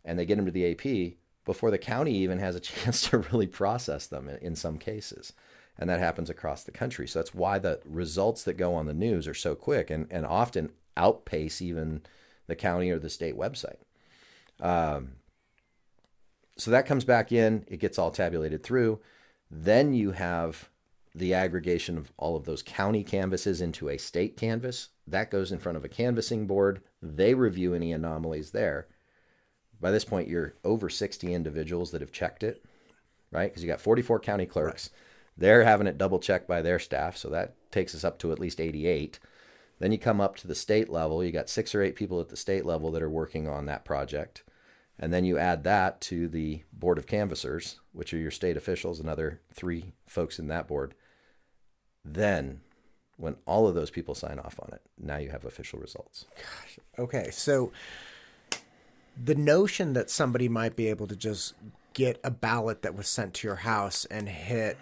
and they get them to the AP before the county even has a chance to really process them in some cases. And that happens across the country. So that's why the results that go on the news are so quick and often outpace even the county or the state website. So that comes back in, it gets all tabulated through. Then you have the aggregation of all of those county canvases into a state canvas. That goes in front of a canvassing board. They review any anomalies there. By this point, you're over 60 individuals that have checked it, right? Because you got 44 county clerks. Right. They're having it double checked by their staff. So that takes us up to at least 88. Then you come up to the state level. You got 6 or 8 people at the state level that are working on that project. And then you add that to the board of canvassers, which are your state officials, another 3 folks in that board. Then when all of those people sign off on it, now you have official results. Gosh. Okay. So the notion that somebody might be able to just get a ballot that was sent to your house and hit,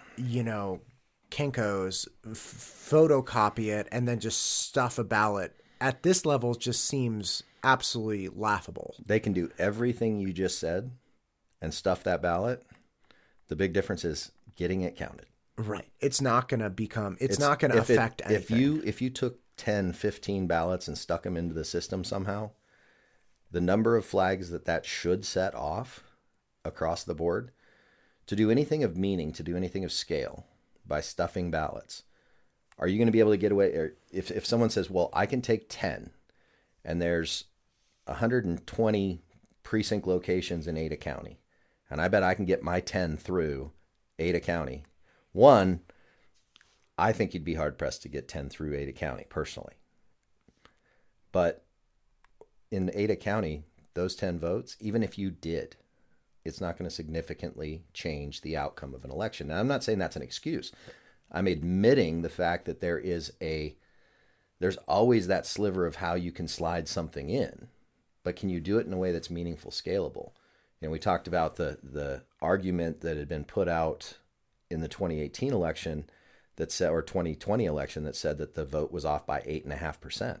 Kinko's, photocopy it, and then just stuff a ballot at this level just seems absolutely laughable. They can do everything you just said and stuff that ballot. The big difference is getting it counted. Right. It's not going to affect anything. If you took 10, 15 ballots and stuck them into the system somehow, the number of flags that should set off across the board to do anything of meaning, to do anything of scale by stuffing ballots, are you going to be able to get away? Or if someone says, well, I can take 10 and there's 120 precinct locations in Ada County, and I bet I can get my 10 through Ada County. One, I think you'd be hard-pressed to get 10 through Ada County, personally. But in Ada County, those 10 votes, even if you did, it's not going to significantly change the outcome of an election. Now, I'm not saying that's an excuse. I'm admitting the fact that there's always that sliver of how you can slide something in, but can you do it in a way that's meaningful, scalable? We talked about the argument that had been put out in the 2018 election or 2020 election that said that the vote was off by 8.5%.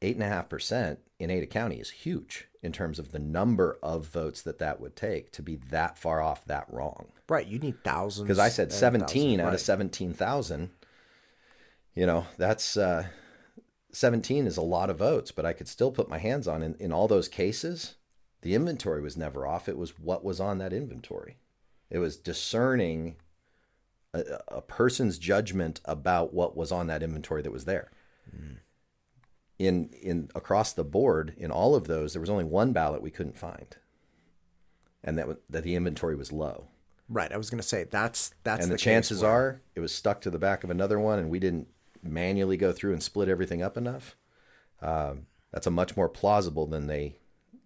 8.5% in Ada County is huge in terms of the number of votes that would take to be that far off, that wrong. Right. You need thousands. Because I said 17 out of 17,000. That's 17 is a lot of votes, but I could still put my hands on. In all those cases, the inventory was never off. It was what was on that inventory. It was discerning a person's judgment about what was on that inventory that was there. In across the board, in all of those, there was only one ballot we couldn't find, and that the inventory was low. Right. I was going to say that's and the chances are it was stuck to the back of another one, and we didn't manually go through and split everything up enough. That's a much more plausible than they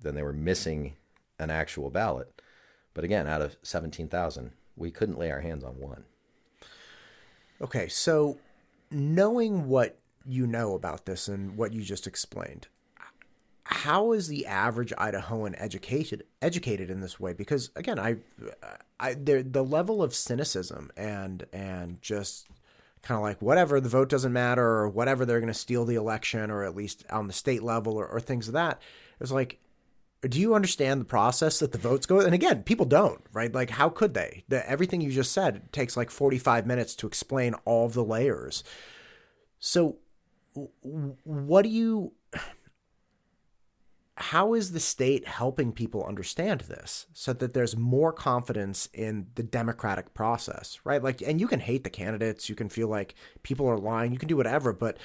were missing an actual ballot. But again, out of 17,000, we couldn't lay our hands on one. Okay, so knowing what you know about this and what you just explained, how is the average Idahoan educated in this way? Because again, the level of cynicism and just kind of like whatever, the vote doesn't matter, or whatever, they're going to steal the election, or at least on the state level, or things of that. It's like, do you understand the process that the votes go? And again, people don't, right? Like, how could they? Everything you just said takes like 45 minutes to explain all of the layers. So how is the state helping people understand this so that there's more confidence in the democratic process, right? Like, and you can hate the candidates, you can feel like people are lying, you can do whatever, but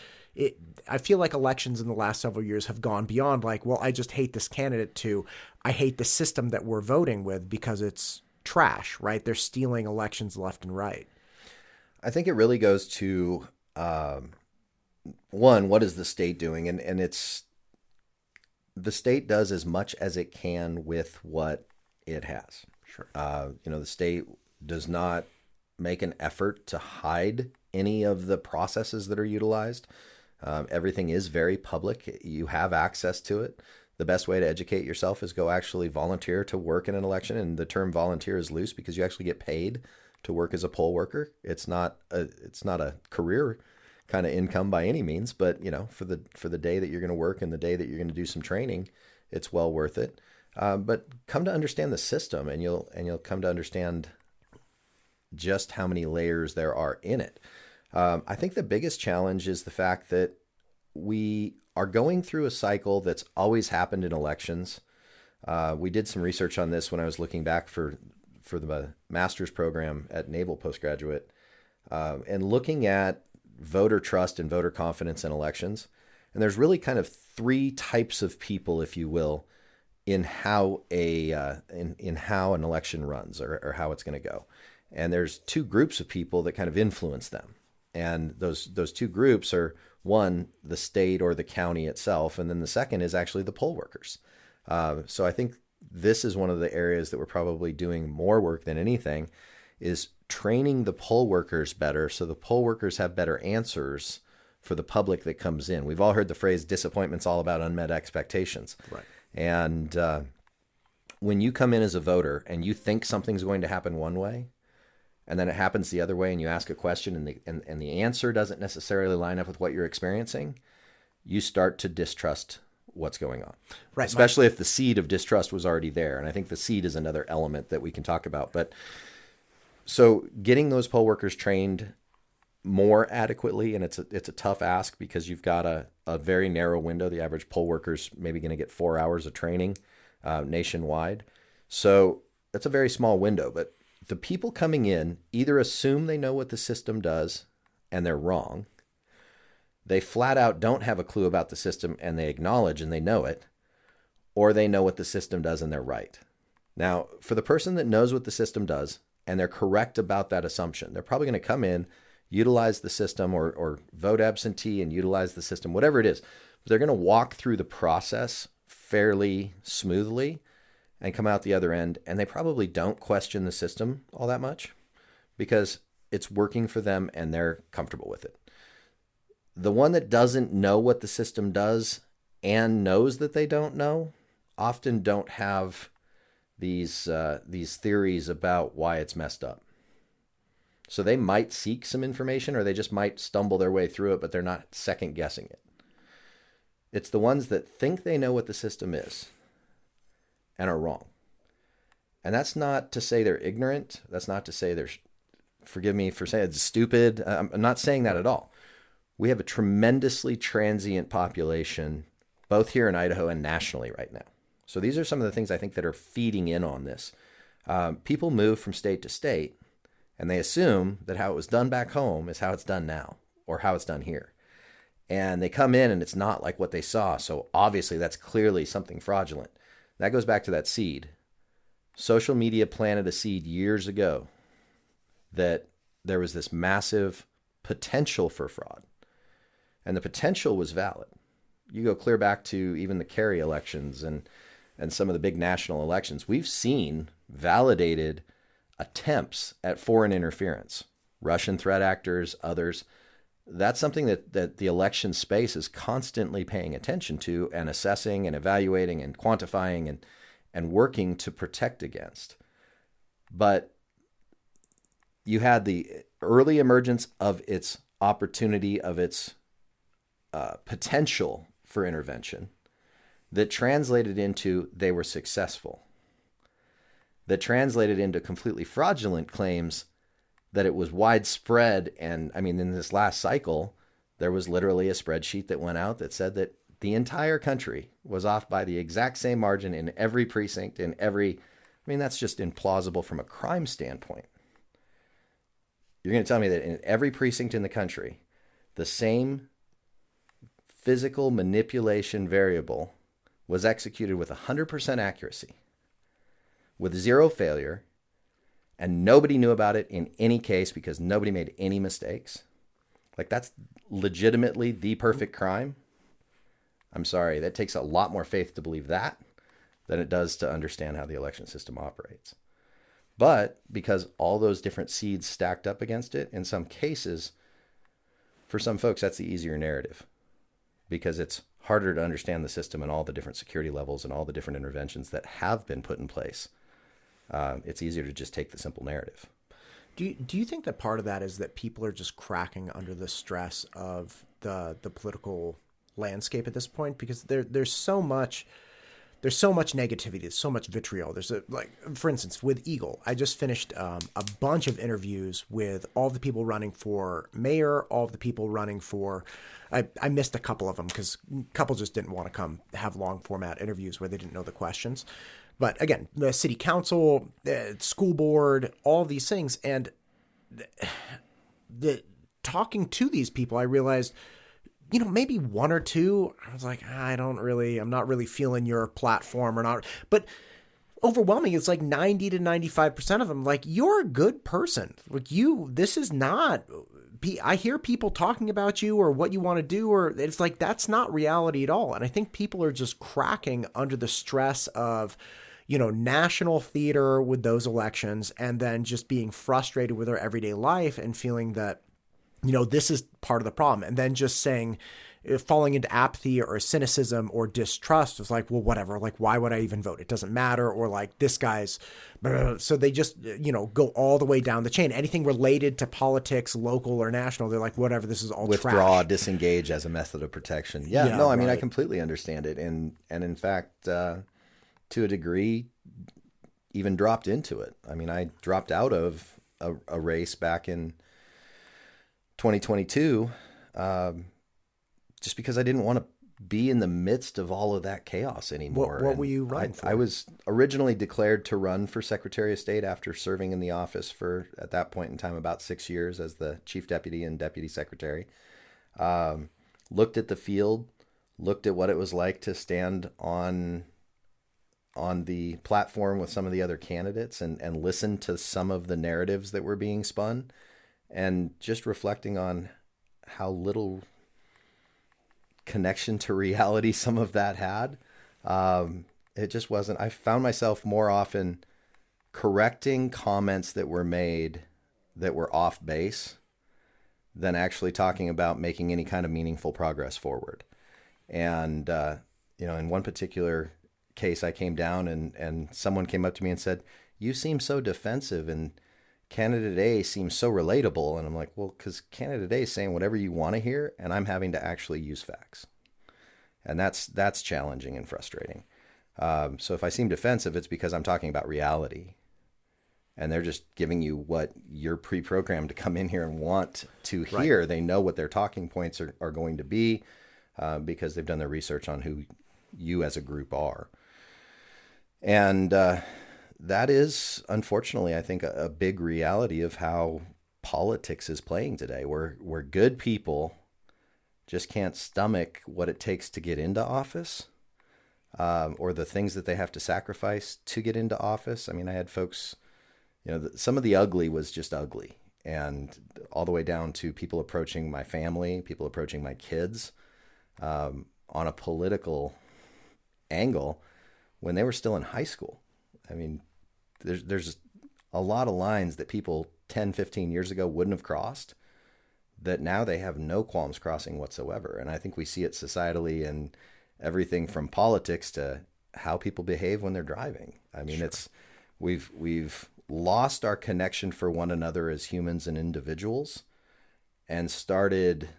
I feel like elections in the last several years have gone beyond like, well, I just hate this candidate to, I hate the system that we're voting with because it's trash, right? They're stealing elections left and right. I think it really goes to, one, what is the state doing? And it's, the state does as much as it can with what it has. Sure. The state does not make an effort to hide any of the processes that are utilized. Everything is very public. You have access to it. The best way to educate yourself is go actually volunteer to work in an election. And the term volunteer is loose because you actually get paid to work as a poll worker. It's not a career kind of income by any means, but for the day that you're going to work and the day that you're going to do some training, it's well worth it. But come to understand the system, and you'll come to understand just how many layers there are in it. I think the biggest challenge is the fact that we are going through a cycle that's always happened in elections. We did some research on this when I was looking back for the master's program at Naval Postgraduate, and looking at voter trust and voter confidence in elections. And there's really kind of three types of people, if you will, in how in how an election runs or how it's going to go. And there's two groups of people that kind of influence them. And those two groups are, one, the state or the county itself, and then the second is actually the poll workers. So I think this is one of the areas that we're probably doing more work than anything, is training the poll workers better so the poll workers have better answers for the public that comes in. We've all heard the phrase, disappointment's all about unmet expectations. Right. And when you come in as a voter and you think something's going to happen one way, and then it happens the other way, and you ask a question and the answer doesn't necessarily line up with what you're experiencing, you start to distrust what's going on. Right. Especially if the seed of distrust was already there. And I think the seed is another element that we can talk about. But so getting those poll workers trained more adequately, and it's a tough ask because you've got a very narrow window. The average poll worker's maybe going to get 4 hours of training nationwide. So that's a very small window. But the people coming in either assume they know what the system does and they're wrong. They flat out don't have a clue about the system and they acknowledge and they know it, or they know what the system does and they're right. Now, for the person that knows what the system does and they're correct about that assumption, they're probably going to come in, utilize the system or vote absentee and utilize the system, whatever it is. But they're going to walk through the process fairly smoothly and come out the other end, and they probably don't question the system all that much because it's working for them and they're comfortable with it. The one that doesn't know what the system does and knows that they don't know often don't have these theories about why it's messed up. So they might seek some information or they just might stumble their way through it, but they're not second guessing it. It's the ones that think they know what the system is and are wrong. And that's not to say they're ignorant. That's not to say they're, forgive me for saying it's stupid. I'm not saying that at all. we have a tremendously transient population, both here in Idaho and nationally right now. So these are some of the things I think that are feeding in on this. People move from state to state, and they assume that how it was done back home is how it's done now, or how it's done here. And they come in and it's not like what they saw. So obviously that's clearly something fraudulent. That goes back to that seed. Social media planted a seed years ago that there was this massive potential for fraud. And the potential was valid. You go clear back to even the Kerry elections and some of the big national elections. We've seen validated attempts at foreign interference, Russian threat actors, others. That's something that the election space is constantly paying attention to and assessing and evaluating and quantifying and working to protect against. But you had the early emergence of its opportunity, of its potential for intervention that translated into they were successful, that translated into completely fraudulent claims that it was widespread. And I mean, in this last cycle, there was literally a spreadsheet that went out that said that the entire country was off by the exact same margin in every precinct, I mean, that's just implausible from a crime standpoint. You're going to tell me that in every precinct in the country, the same physical manipulation variable was executed with 100% accuracy, with zero failure, and nobody knew about it in any case because nobody made any mistakes? Like, that's legitimately the perfect crime? I'm sorry, that takes a lot more faith to believe that than it does to understand how the election system operates. But because all those different seeds stacked up against it, in some cases, for some folks, that's the easier narrative because it's harder to understand the system and all the different security levels and all the different interventions that have been put in place. It's easier to just take the simple narrative. Do you think that part of that is that people are just cracking under the stress of the political landscape at this point? Because there's so much negativity, there's so much vitriol. For instance, with Eagle, I just finished a bunch of interviews with all the people running for mayor, all of the people running for, I missed a couple of them because a couple just didn't want to come have long format interviews where they didn't know the questions. But again, the city council, the school board, all these things. And talking to these people, I realized, maybe one or two, I was like, I'm not really feeling your platform or not. But overwhelming, it's like 90 to 95% of them, like, you're a good person. Like, this is not, I hear people talking about you or what you want to do, or it's like, that's not reality at all. And I think people are just cracking under the stress of, national theater with those elections, and then just being frustrated with their everyday life and feeling that, this is part of the problem. And then just saying, falling into apathy or cynicism or distrust is like, well, whatever, like, why would I even vote? It doesn't matter. Or like, this guy's, so they just, go all the way down the chain. Anything related to politics, local or national, they're like, whatever, this is all withdraw, trash. Disengage as a method of protection. Yeah, no, I mean, I completely understand it. And in fact, to a degree, even dropped into it. I mean, I dropped out of a race back in 2022, just because I didn't want to be in the midst of all of that chaos anymore. What were you running for? I was originally declared to run for Secretary of State after serving in the office for, at that point in time, about 6 years as the Chief Deputy and Deputy Secretary. Looked at the field, looked at what it was like to stand on the platform with some of the other candidates and listen to some of the narratives that were being spun, and just reflecting on how little connection to reality some of that had. It just wasn't. I found myself more often correcting comments that were made that were off base than actually talking about making any kind of meaningful progress forward. And, in one particular case, I came down and someone came up to me and said, "You seem so defensive and candidate A seems so relatable." And I'm like, well, because candidate A is saying whatever you want to hear, and I'm having to actually use facts. And that's challenging and frustrating. So if I seem defensive, it's because I'm talking about reality. and they're just giving you what you're pre-programmed to come in here and want to hear. Right. They know what their talking points are going to be because they've done their research on who you as a group are. And that is, unfortunately, I think, a big reality of how politics is playing today, where good people just can't stomach what it takes to get into office, or the things that they have to sacrifice to get into office. I mean, I had folks, some of the ugly was just ugly, and all the way down to people approaching my family, people approaching my kids on a political angle when they were still in high school. I mean, there's a lot of lines that people 10, 15 years ago wouldn't have crossed that now they have no qualms crossing whatsoever. And I think we see it societally in everything from politics to how people behave when they're driving. I mean, sure. We've lost our connection for one another as humans and individuals and started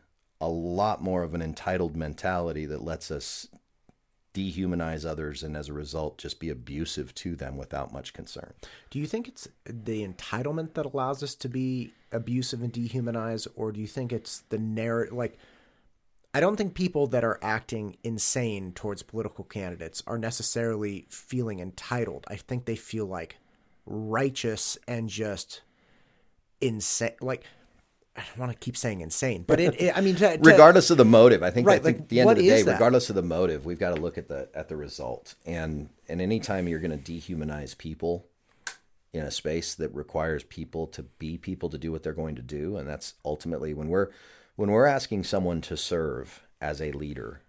a lot more of an entitled mentality that lets us dehumanize others and as a result just be abusive to them without much concern. Do you think it's the entitlement that allows us to be abusive and dehumanize, or do you think it's the narrative? Like, I don't think people that are acting insane towards political candidates are necessarily feeling entitled. I think they feel like righteous and just insane. Like, I don't want to keep saying insane, but I mean, regardless of the motive, I think, right, I think at the end of the day, that? Regardless of the motive, we've got to look at the result. And anytime you're going to dehumanize people in a space that requires people to be people to do what they're going to do, and that's ultimately when we're asking someone to serve as a leader,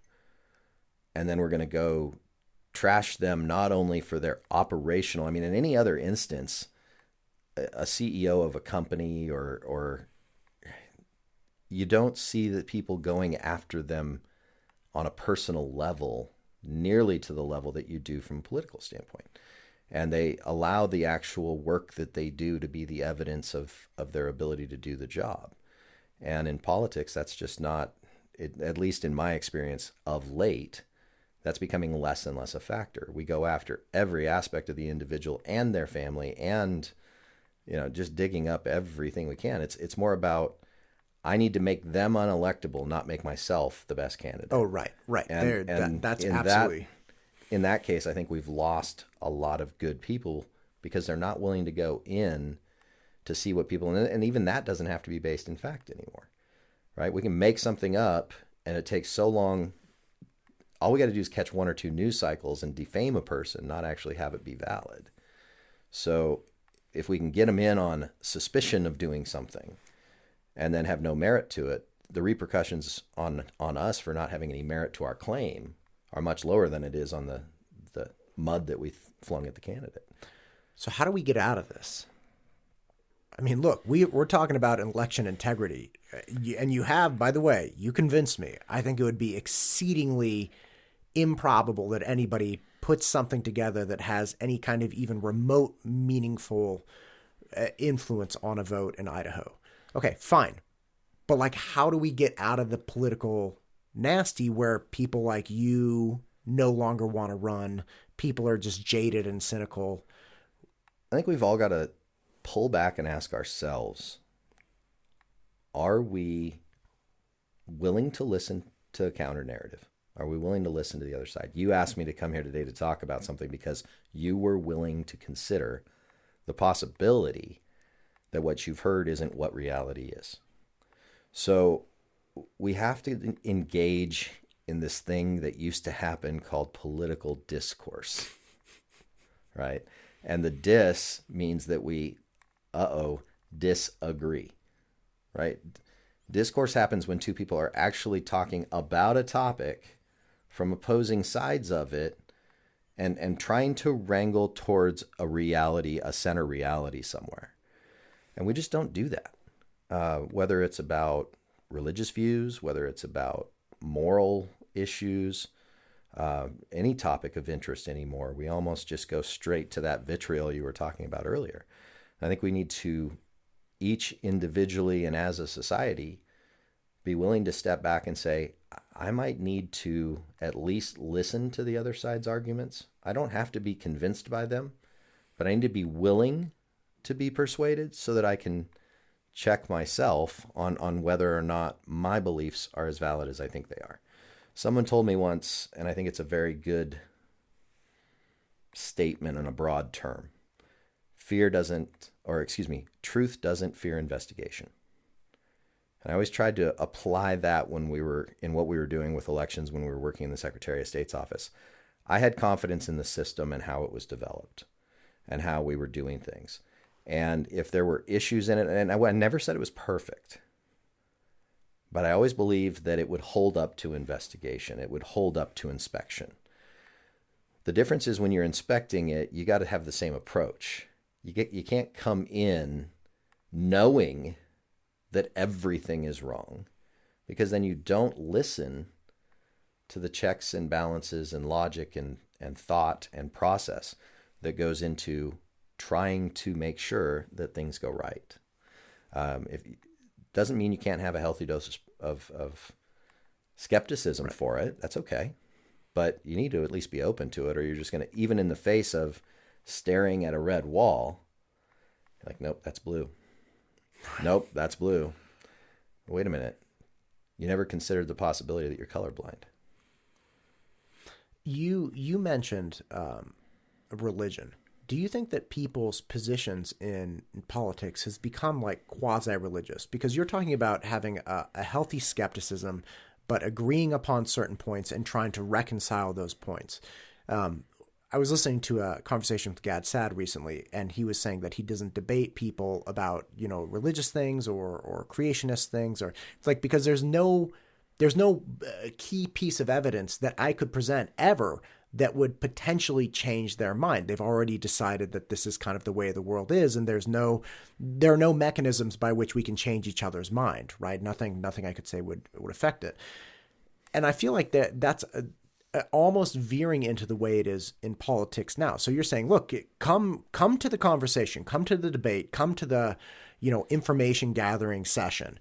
and then we're going to go trash them not only for their operational. I mean, in any other instance, a CEO of a company or you don't see that people going after them on a personal level nearly to the level that you do from a political standpoint. And they allow the actual work that they do to be the evidence of their ability to do the job. And in politics, that's just not, at least in my experience of late, that's becoming less and less a factor. We go after every aspect of the individual and their family and, just digging up everything we can. It's more about, I need to make them unelectable, not make myself the best candidate. Oh, right. And that's absolutely. In that case, I think we've lost a lot of good people because they're not willing to go in to see what people, and even that doesn't have to be based in fact anymore, right? We can make something up and it takes so long. All we got to do is catch one or two news cycles and defame a person, not actually have it be valid. So if we can get them in on suspicion of doing something, and then have no merit to it, the repercussions on us for not having any merit to our claim are much lower than it is on the mud that we flung at the candidate. So how do we get out of this? I mean, look, we're talking about election integrity, and you have, by the way, you convinced me. I think it would be exceedingly improbable that anybody puts something together that has any kind of even remote meaningful influence on a vote in Idaho. Okay, fine. But like, how do we get out of the political nasty where people like you no longer want to run? People are just jaded and cynical. I think we've all got to pull back and ask ourselves, are we willing to listen to a counter narrative? Are we willing to listen to the other side? You asked me to come here today to talk about something because you were willing to consider the possibility that what you've heard isn't what reality is. So we have to engage in this thing that used to happen called political discourse, right? And the dis means that we, disagree, right? Discourse happens when two people are actually talking about a topic from opposing sides of it and trying to wrangle towards a reality, a center reality somewhere. And we just don't do that. Whether it's about religious views, whether it's about moral issues, any topic of interest anymore, we almost just go straight to that vitriol you were talking about earlier. I think we need to, each individually and as a society, be willing to step back and say, I might need to at least listen to the other side's arguments. I don't have to be convinced by them, but I need to be willing to be persuaded so that I can check myself on whether or not my beliefs are as valid as I think they are. Someone told me once, and I think it's a very good statement in a broad term. Truth doesn't fear investigation. And I always tried to apply that when we were in what we were doing with elections, when we were working in the Secretary of State's office. I had confidence in the system and how it was developed and how we were doing things. And if there were issues in it, and I never said it was perfect, but I always believed that it would hold up to investigation. It would hold up to inspection. The difference is when you're inspecting it, you got to have the same approach. You can't come in knowing that everything is wrong, because then you don't listen to the checks and balances and logic and thought and process that goes into trying to make sure that things go right. Doesn't mean you can't have a healthy dose of skepticism for it. That's okay. But you need to at least be open to it, or you're just going to, even in the face of staring at a red wall, you're like, nope, that's blue. Nope, that's blue. Wait a minute. You never considered the possibility that you're colorblind. You mentioned religion. Do you think that people's positions in politics has become like quasi-religious? Because you're talking about having a healthy skepticism, but agreeing upon certain points and trying to reconcile those points. I was listening to a conversation with Gad Sad recently, and he was saying that he doesn't debate people about, religious things or creationist things, or like, because there's no key piece of evidence that I could present ever that would potentially change their mind. They've already decided that this is kind of the way the world is, and there are no mechanisms by which we can change each other's mind, right? Nothing I could say would affect it. And I feel like that's almost veering into the way it is in politics now. So you're saying, look, come to the conversation, come to the debate, come to the, information gathering session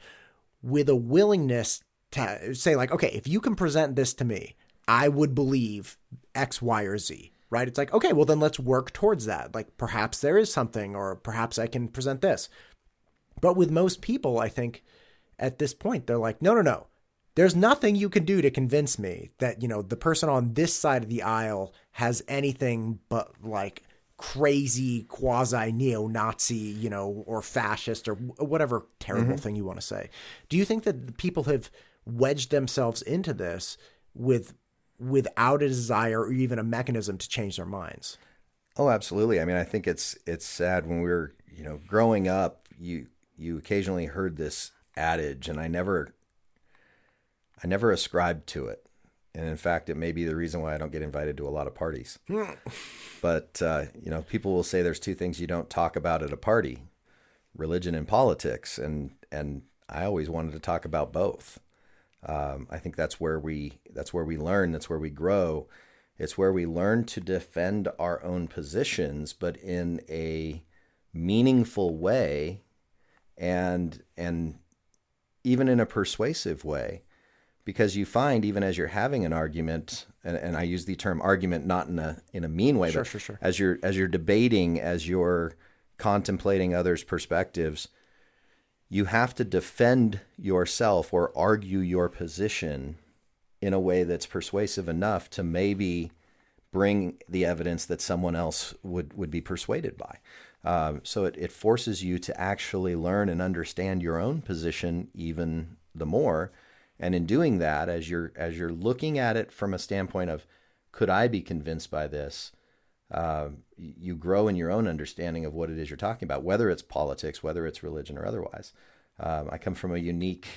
with a willingness to say, like, okay, if you can present this to me, I would believe X, Y, or Z, right? It's like, okay, well then let's work towards that. Like perhaps there is something, or perhaps I can present this. But with most people, I think at this point, they're like, no. There's nothing you can do to convince me that, the person on this side of the aisle has anything but like crazy quasi neo-Nazi, or fascist or whatever terrible thing you want to say. Do you think that people have wedged themselves into this without a desire or even a mechanism to change their minds? Oh, absolutely. I mean, I think it's sad when we were, growing up, you occasionally heard this adage, and I never ascribed to it. And in fact, it may be the reason why I don't get invited to a lot of parties. But, people will say there's two things you don't talk about at a party, religion and politics. And I always wanted to talk about both. I think that's where we learn. That's where we grow. It's where we learn to defend our own positions, but in a meaningful way and even in a persuasive way. Because you find, even as you're having an argument, and I use the term argument not in a mean way, but sure. as you're debating, as you're contemplating others' perspectives, you have to defend yourself or argue your position in a way that's persuasive enough to maybe bring the evidence that someone else would be persuaded by. So it forces you to actually learn and understand your own position even the more. And in doing that, as you're looking at it from a standpoint of, could I be convinced by this? You grow in your own understanding of what it is you're talking about, whether it's politics, whether it's religion, or otherwise. I come from a unique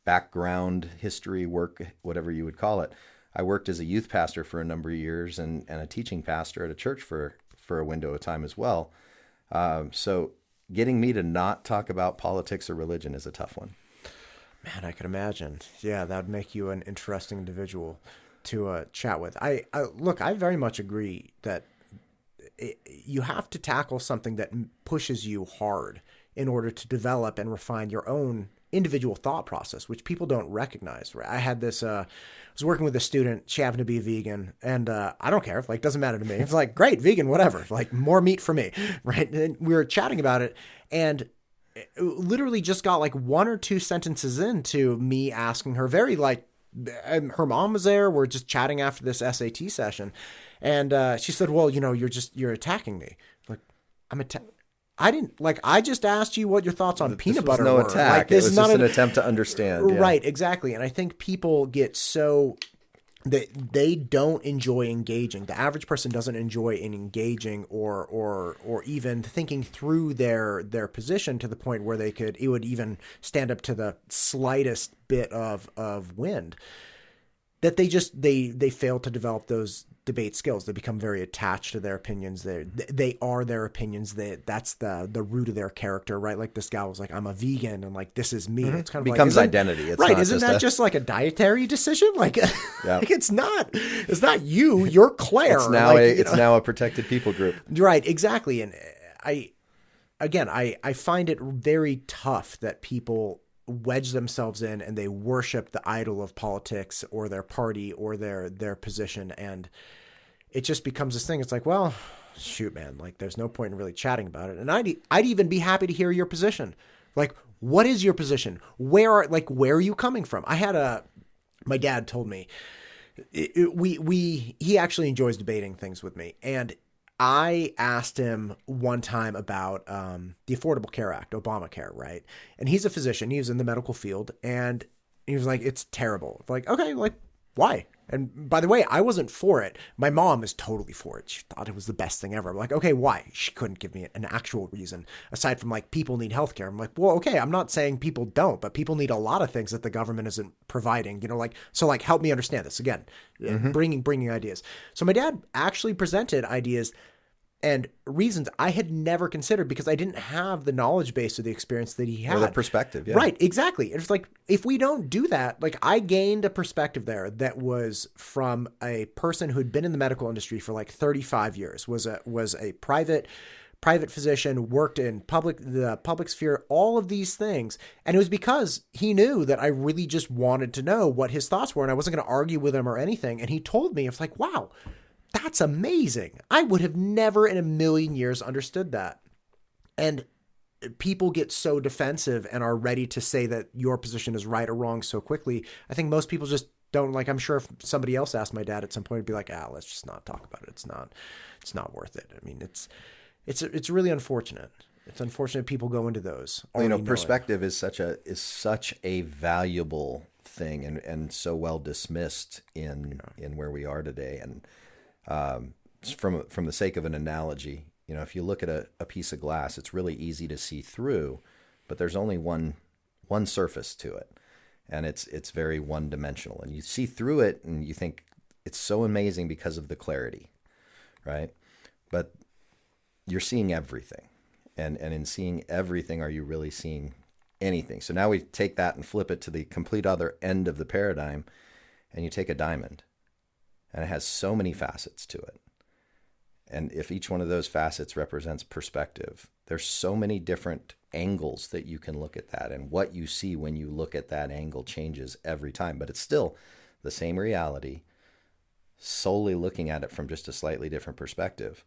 background, history, work, whatever you would call it. I worked as a youth pastor for a number of years and a teaching pastor at a church for a window of time as well. So getting me to not talk about politics or religion is a tough one. Man, I could imagine. Yeah, that would make you an interesting individual to chat with. I very much agree that you have to tackle something that pushes you hard in order to develop and refine your own individual thought process, which people don't recognize. Right? I had this, I was working with a student, she happened to be a vegan, and I don't care, like, doesn't matter to me. It's like, great, vegan, whatever, like, more meat for me, right? And we were chatting about it, and literally just got like 1 or 2 sentences into me asking her very like, and her mom was there. We're just chatting after this SAT session. And she said, well, you're attacking me. Like, I just asked you what your thoughts on peanut butter were. No attack. Like, this it was just an attempt to understand. Yeah. Right, exactly. And I think people get so... They don't enjoy engaging. The average person doesn't enjoy engaging or even thinking through their position to the point where it would even stand up to the slightest bit of wind. That they fail to develop those debate skills. They become very attached to their opinions. They are their opinions. That's the root of their character, right? Like this guy was like, I'm a vegan, and like this is me. It's kind of becomes like, identity. It's right? not Isn't that just like a dietary decision? Like, yeah. like it's not you. You're Claire. It's now like, now a protected people group. Right. Exactly. And I find it very tough that people wedge themselves in and they worship the idol of politics or their party or their position, and it just becomes this thing. It's like, well, shoot, man, like there's no point in really chatting about it. And I'd even be happy to hear your position. Like, what is your position? Where are you coming from? My dad told me he actually enjoys debating things with me, and I asked him one time about the Affordable Care Act, Obamacare, right? And he's a physician. He was in the medical field, and he was like, it's terrible. Like, okay, like, why? And by the way, I wasn't for it. My mom is totally for it. She thought it was the best thing ever. I'm like, okay, why? She couldn't give me an actual reason aside from like people need healthcare. I'm like, well, okay, I'm not saying people don't, but people need a lot of things that the government isn't providing. So like help me understand this again. Bringing ideas. So my dad actually presented ideas and reasons I had never considered because I didn't have the knowledge base or the experience that he had. Or the perspective, yeah. Right, exactly. It's like, if we don't do that, like I gained a perspective there that was from a person who'd been in the medical industry for like 35 years, was a private physician, worked in the public sphere, all of these things. And it was because he knew that I really just wanted to know what his thoughts were, and I wasn't going to argue with him or anything. And he told me, it's like, wow, that's amazing. I would have never in a million years understood that. And people get so defensive and are ready to say that your position is right or wrong so quickly. I think most people just don't, like, I'm sure if somebody else asked my dad at some point, it'd be like, let's just not talk about it. It's not worth it. I mean, it's really unfortunate. It's unfortunate people go into those. Perspective is such a valuable thing and so well dismissed in where we are today. And from the sake of an analogy, if you look at a piece of glass, it's really easy to see through, but there's only one surface to it, and it's very one-dimensional. And you see through it, and you think it's so amazing because of the clarity, right? But you're seeing everything, and in seeing everything, are you really seeing anything? So now we take that and flip it to the complete other end of the paradigm, and you take a diamond. And it has so many facets to it. And if each one of those facets represents perspective, there's so many different angles that you can look at that. And what you see when you look at that angle changes every time. But it's still the same reality, solely looking at it from just a slightly different perspective.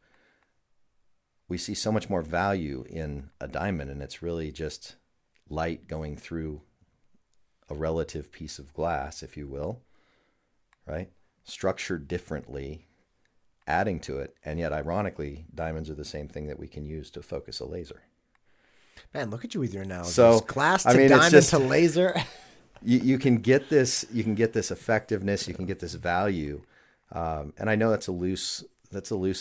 We see so much more value in a diamond, and it's really just light going through a relative piece of glass, if you will, right? Structured differently, adding to it, and yet ironically, diamonds are the same thing that we can use to focus a laser. Man, look at you with your analogies. So, glass to diamond to laser. you can get this effectiveness, you can get this value, and I know that's a loose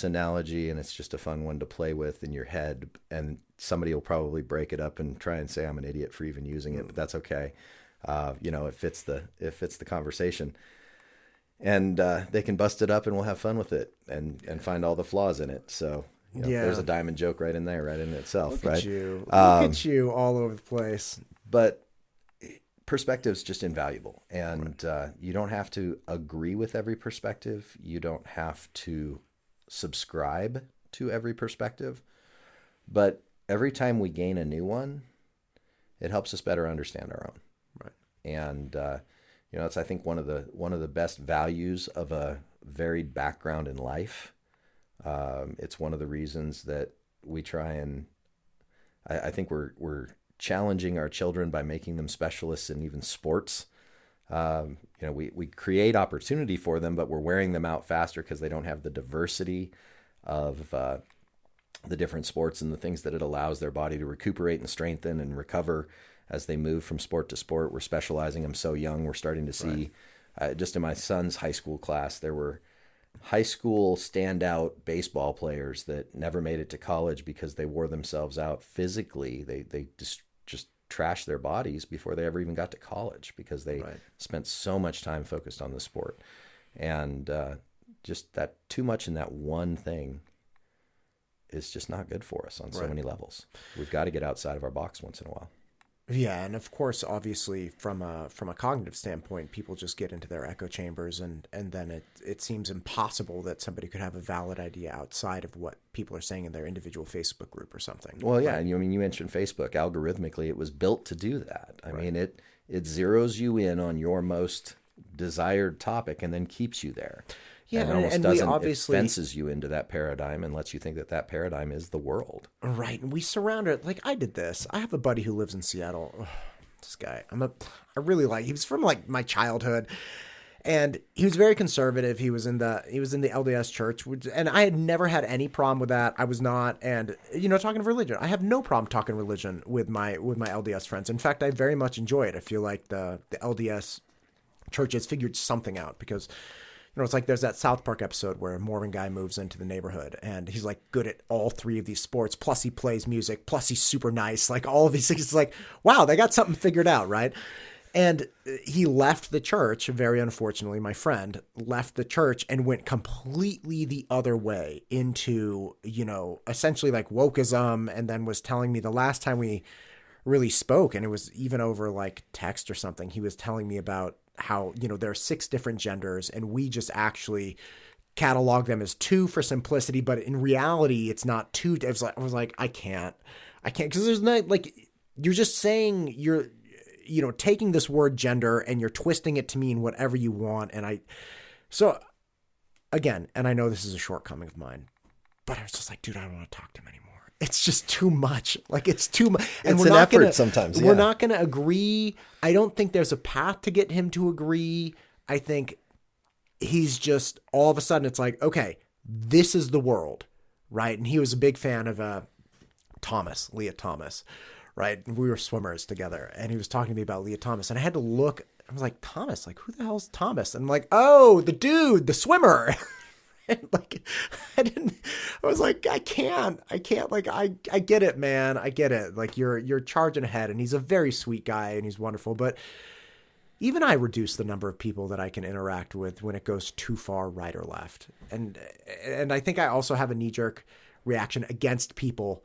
analogy, and it's just a fun one to play with in your head. And somebody will probably break it up and try and say I'm an idiot for even using it, but that's okay. It fits the conversation. And they can bust it up, and we'll have fun with it and find all the flaws in it. So there's a diamond joke right in there, right in itself. Look right? At you. Look at you all over the place. But perspective's just invaluable, and you don't have to agree with every perspective. You don't have to subscribe to every perspective. But every time we gain a new one, it helps us better understand our own. Right. And it's, I think, one of the best values of a varied background in life. It's one of the reasons that we try and I think we're challenging our children by making them specialists in even sports. We create opportunity for them, but we're wearing them out faster because they don't have the diversity of the different sports and the things that it allows their body to recuperate and strengthen and recover as they move from sport to sport. We're specializing them so young. We're starting to see, just in my son's high school class, there were high school standout baseball players that never made it to college because they wore themselves out physically. They just trashed their bodies before they ever even got to college because they spent so much time focused on the sport. And just that too much in that one thing is just not good for us on so many levels. We've got to get outside of our box once in a while. Yeah, and of course, obviously, from a cognitive standpoint, people just get into their echo chambers, and then it seems impossible that somebody could have a valid idea outside of what people are saying in their individual Facebook group or something. Well, yeah, and you mentioned Facebook. Algorithmically, it was built to do that. I mean, it zeroes you in on your most desired topic and then keeps you there. Yeah, and it fences you into that paradigm and lets you think that paradigm is the world. Right, and we surround it. Like, I did this. I have a buddy who lives in Seattle. Ugh, this guy, I really like. He was from like my childhood, and he was very conservative. He was in the LDS church, and I had never had any problem with that. I was not, and talking of religion, I have no problem talking religion with my LDS friends. In fact, I very much enjoy it. I feel like the LDS church has figured something out because. It's like there's that South Park episode where a Mormon guy moves into the neighborhood and he's like good at all three of these sports. Plus he plays music. Plus he's super nice. Like all of these things. It's like, wow, they got something figured out, right? And he left the church. Very unfortunately, my friend left the church and went completely the other way into, essentially like wokeism. And then was telling me the last time we really spoke, and it was even over like text or something, he was telling me about how, there are 6 different genders and we just actually catalog them as 2 for simplicity, but in reality, it's not 2. I was like, I can't, because there's no, like, you're just saying you're, taking this word gender and you're twisting it to mean whatever you want. So again, and I know this is a shortcoming of mine, but I was just like, dude, I don't want to talk to him anymore. It's just too much. Like it's too much. And it's an effort sometimes. We're not going to agree. I don't think there's a path to get him to think I think he's just all of a sudden it's like, okay, this is the world. Right. And he was a big fan of Leah Thomas. Right. We were swimmers together and he was talking to me about Leah Thomas and I had to look. I was like, Thomas, like who the hell's Thomas? And I'm like, oh, the dude, the swimmer. And like, I was like, I can't, like, I get it, man. I get it. Like you're charging ahead and he's a very sweet guy and he's wonderful. But even I reduce the number of people that I can interact with when it goes too far right or left. And I think I also have a knee-jerk reaction against people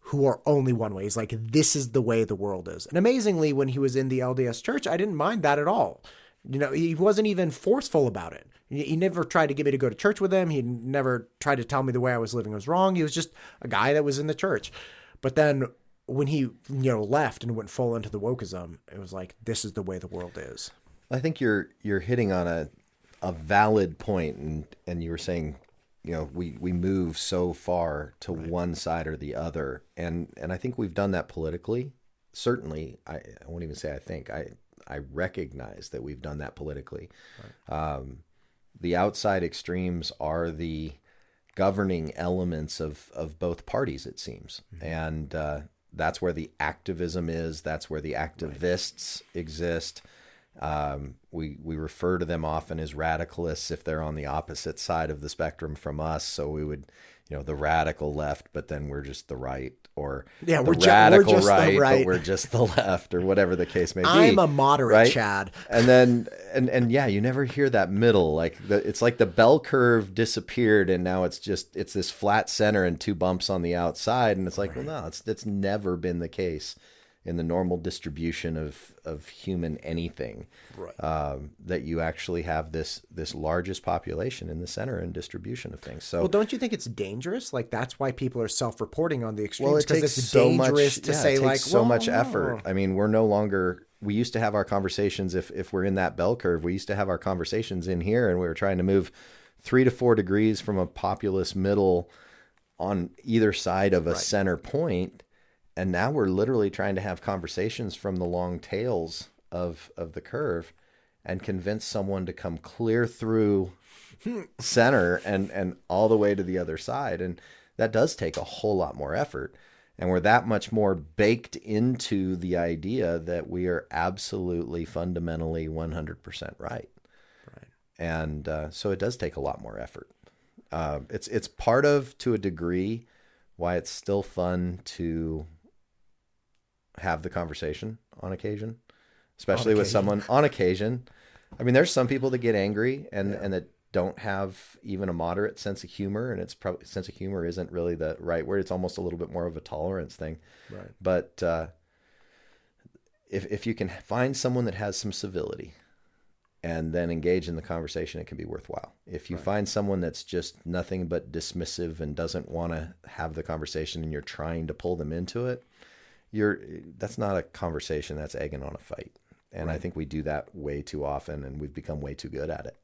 who are only one way. He's like, this is the way the world is. And amazingly, when he was in the LDS church, I didn't mind that at all. He wasn't even forceful about it. He never tried to get me to go to church with him. He never tried to tell me the way I was living was wrong. He was just a guy that was in the church. But then when he, left and went full into the wokeism, it was like, this is the way the world is. I think you're hitting on a valid point, and you were saying, we move so far to one side or the other, and I think we've done that politically. Certainly, I won't even say I think. I recognize that we've done that politically. Right. The outside extremes are the governing elements of both parties, it seems. Mm-hmm. And that's where the activism is. That's where the activists exist. We refer to them often as radicalists if they're on the opposite side of the spectrum from us. So we would, the radical left, but then we're just the right, or the radical right, but we're just the left, or whatever the case may be. I'm a moderate, right? Chad. And then, and yeah, you never hear that middle. Like it's like the bell curve disappeared, and now it's this flat center and 2 bumps on the outside, and it's like, well, no, it's never been the case in the normal distribution of human anything, Right. that you actually have this largest population in the center and distribution of things. So, Well, don't you think it's dangerous? Like that's why people are self-reporting on the extremes. well, it because takes it's so dangerous much to say it takes like so well, much no. effort. I mean, we're no longer. We used to have our conversations if we're in that bell curve. We used to have our conversations in here, and we were trying to move 3 to 4 degrees from a populous middle on either side of a center point. And now we're literally trying to have conversations from the long tails of the curve and convince someone to come clear through center and all the way to the other side. And that does take a whole lot more effort. And we're that much more baked into the idea that we are absolutely fundamentally 100% right. And so it does take a lot more effort. It's part of, to a degree, why it's still fun to have the conversation on occasion, especially with someone on occasion. I mean, there's some people that get angry and that don't have even a moderate sense of humor, and it's probably sense of humor isn't really the right word. It's almost a little bit more of a tolerance thing. Right. But if you can find someone that has some civility and then engage in the conversation, it can be worthwhile. If you find someone that's just nothing but dismissive and doesn't want to have the conversation and you're trying to pull them into it, that's not a conversation, that's egging on a fight. And I think we do that way too often, and we've become way too good at it.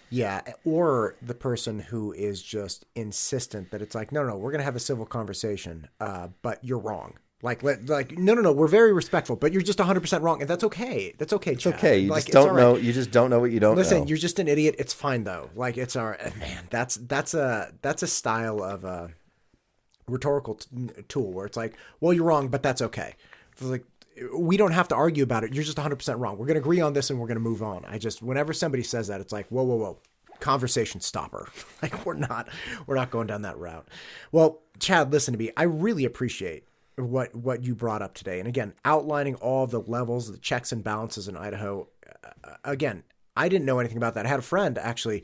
Yeah, or the person who is just insistent that it's like, no, we're going to have a civil conversation, but you're wrong. Like, no, we're very respectful, but you're just 100% wrong, and that's okay. That's okay, It's Chad. okay. You like, just don't all right. know. You just don't know what you don't know. Listen, you're just an idiot. It's fine though. Like it's our man. That's a style of rhetorical tool where it's like, well, you're wrong, but that's okay. It's like we don't have to argue about it. You're just 100% wrong. We're going to agree on this and we're going to move on. Whenever somebody says that, it's like, whoa, conversation stopper. Like we're not going down that route. Well, Chad, listen to me. I really appreciate what you brought up today. And again, outlining all the levels, the checks and balances in Idaho. Again, I didn't know anything about that. I had a friend actually,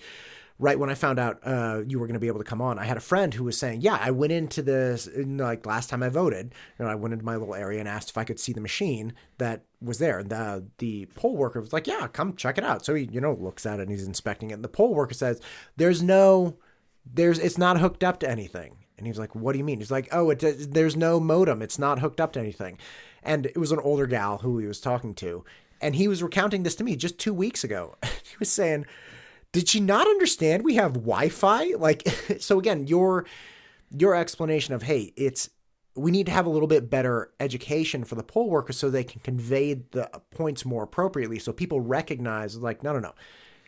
right when I found out you were going to be able to come on, I had a friend who was saying, yeah, I went into this, like last time I voted, I went into my little area and asked if I could see the machine that was there. And the poll worker was like, yeah, come check it out. So he, looks at it and he's inspecting it. And the poll worker says, it's not hooked up to anything. And he was like, what do you mean? He's like, there's no modem. It's not hooked up to anything. And it was an older gal who he was talking to. And he was recounting this to me just 2 weeks ago. He was saying, did she not understand we have Wi-Fi? Like, so again, your explanation of, hey, we need to have a little bit better education for the poll workers so they can convey the points more appropriately. So people recognize like, no.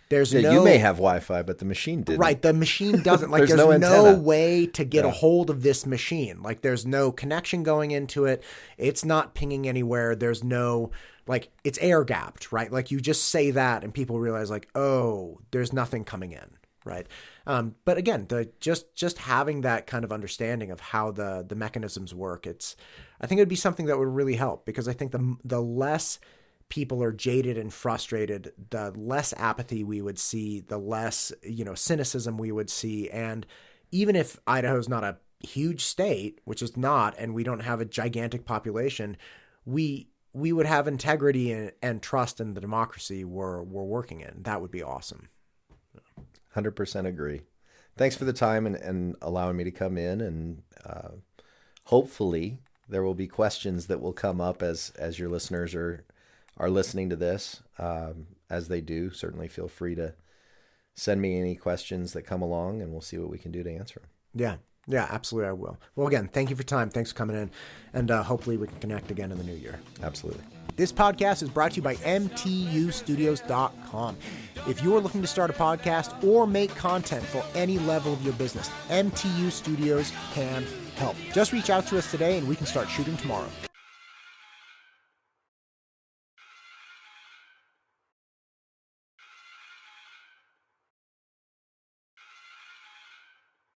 You may have Wi-Fi, but the machine didn't. Right. The machine doesn't. Like, there's no way to get a hold of this machine. Like, there's no connection going into it. It's not pinging anywhere. There's no, like, it's air gapped, right? Like, you just say that and people realize, like, oh, there's nothing coming in, right? But again, just having that kind of understanding of how the mechanisms work, I think it'd be something that would really help, because I think the less people are jaded and frustrated, the less apathy we would see, the less, cynicism we would see. And even if Idaho's not a huge state, which is not, and we don't have a gigantic population, we would have integrity and trust in the democracy we're working in. That would be awesome. 100% agree. Thanks for the time and allowing me to come in. And hopefully there will be questions that will come up as your listeners are listening to this. As they do, certainly feel free to send me any questions that come along, and we'll see what we can do to answer them. Yeah, absolutely, I will. Well, again, thank you for your time. Thanks for coming in, and hopefully we can connect again in the new year. Absolutely. This podcast is brought to you by MTUstudios.com. If you are looking to start a podcast or make content for any level of your business, MTU Studios can help. Just reach out to us today and we can start shooting tomorrow.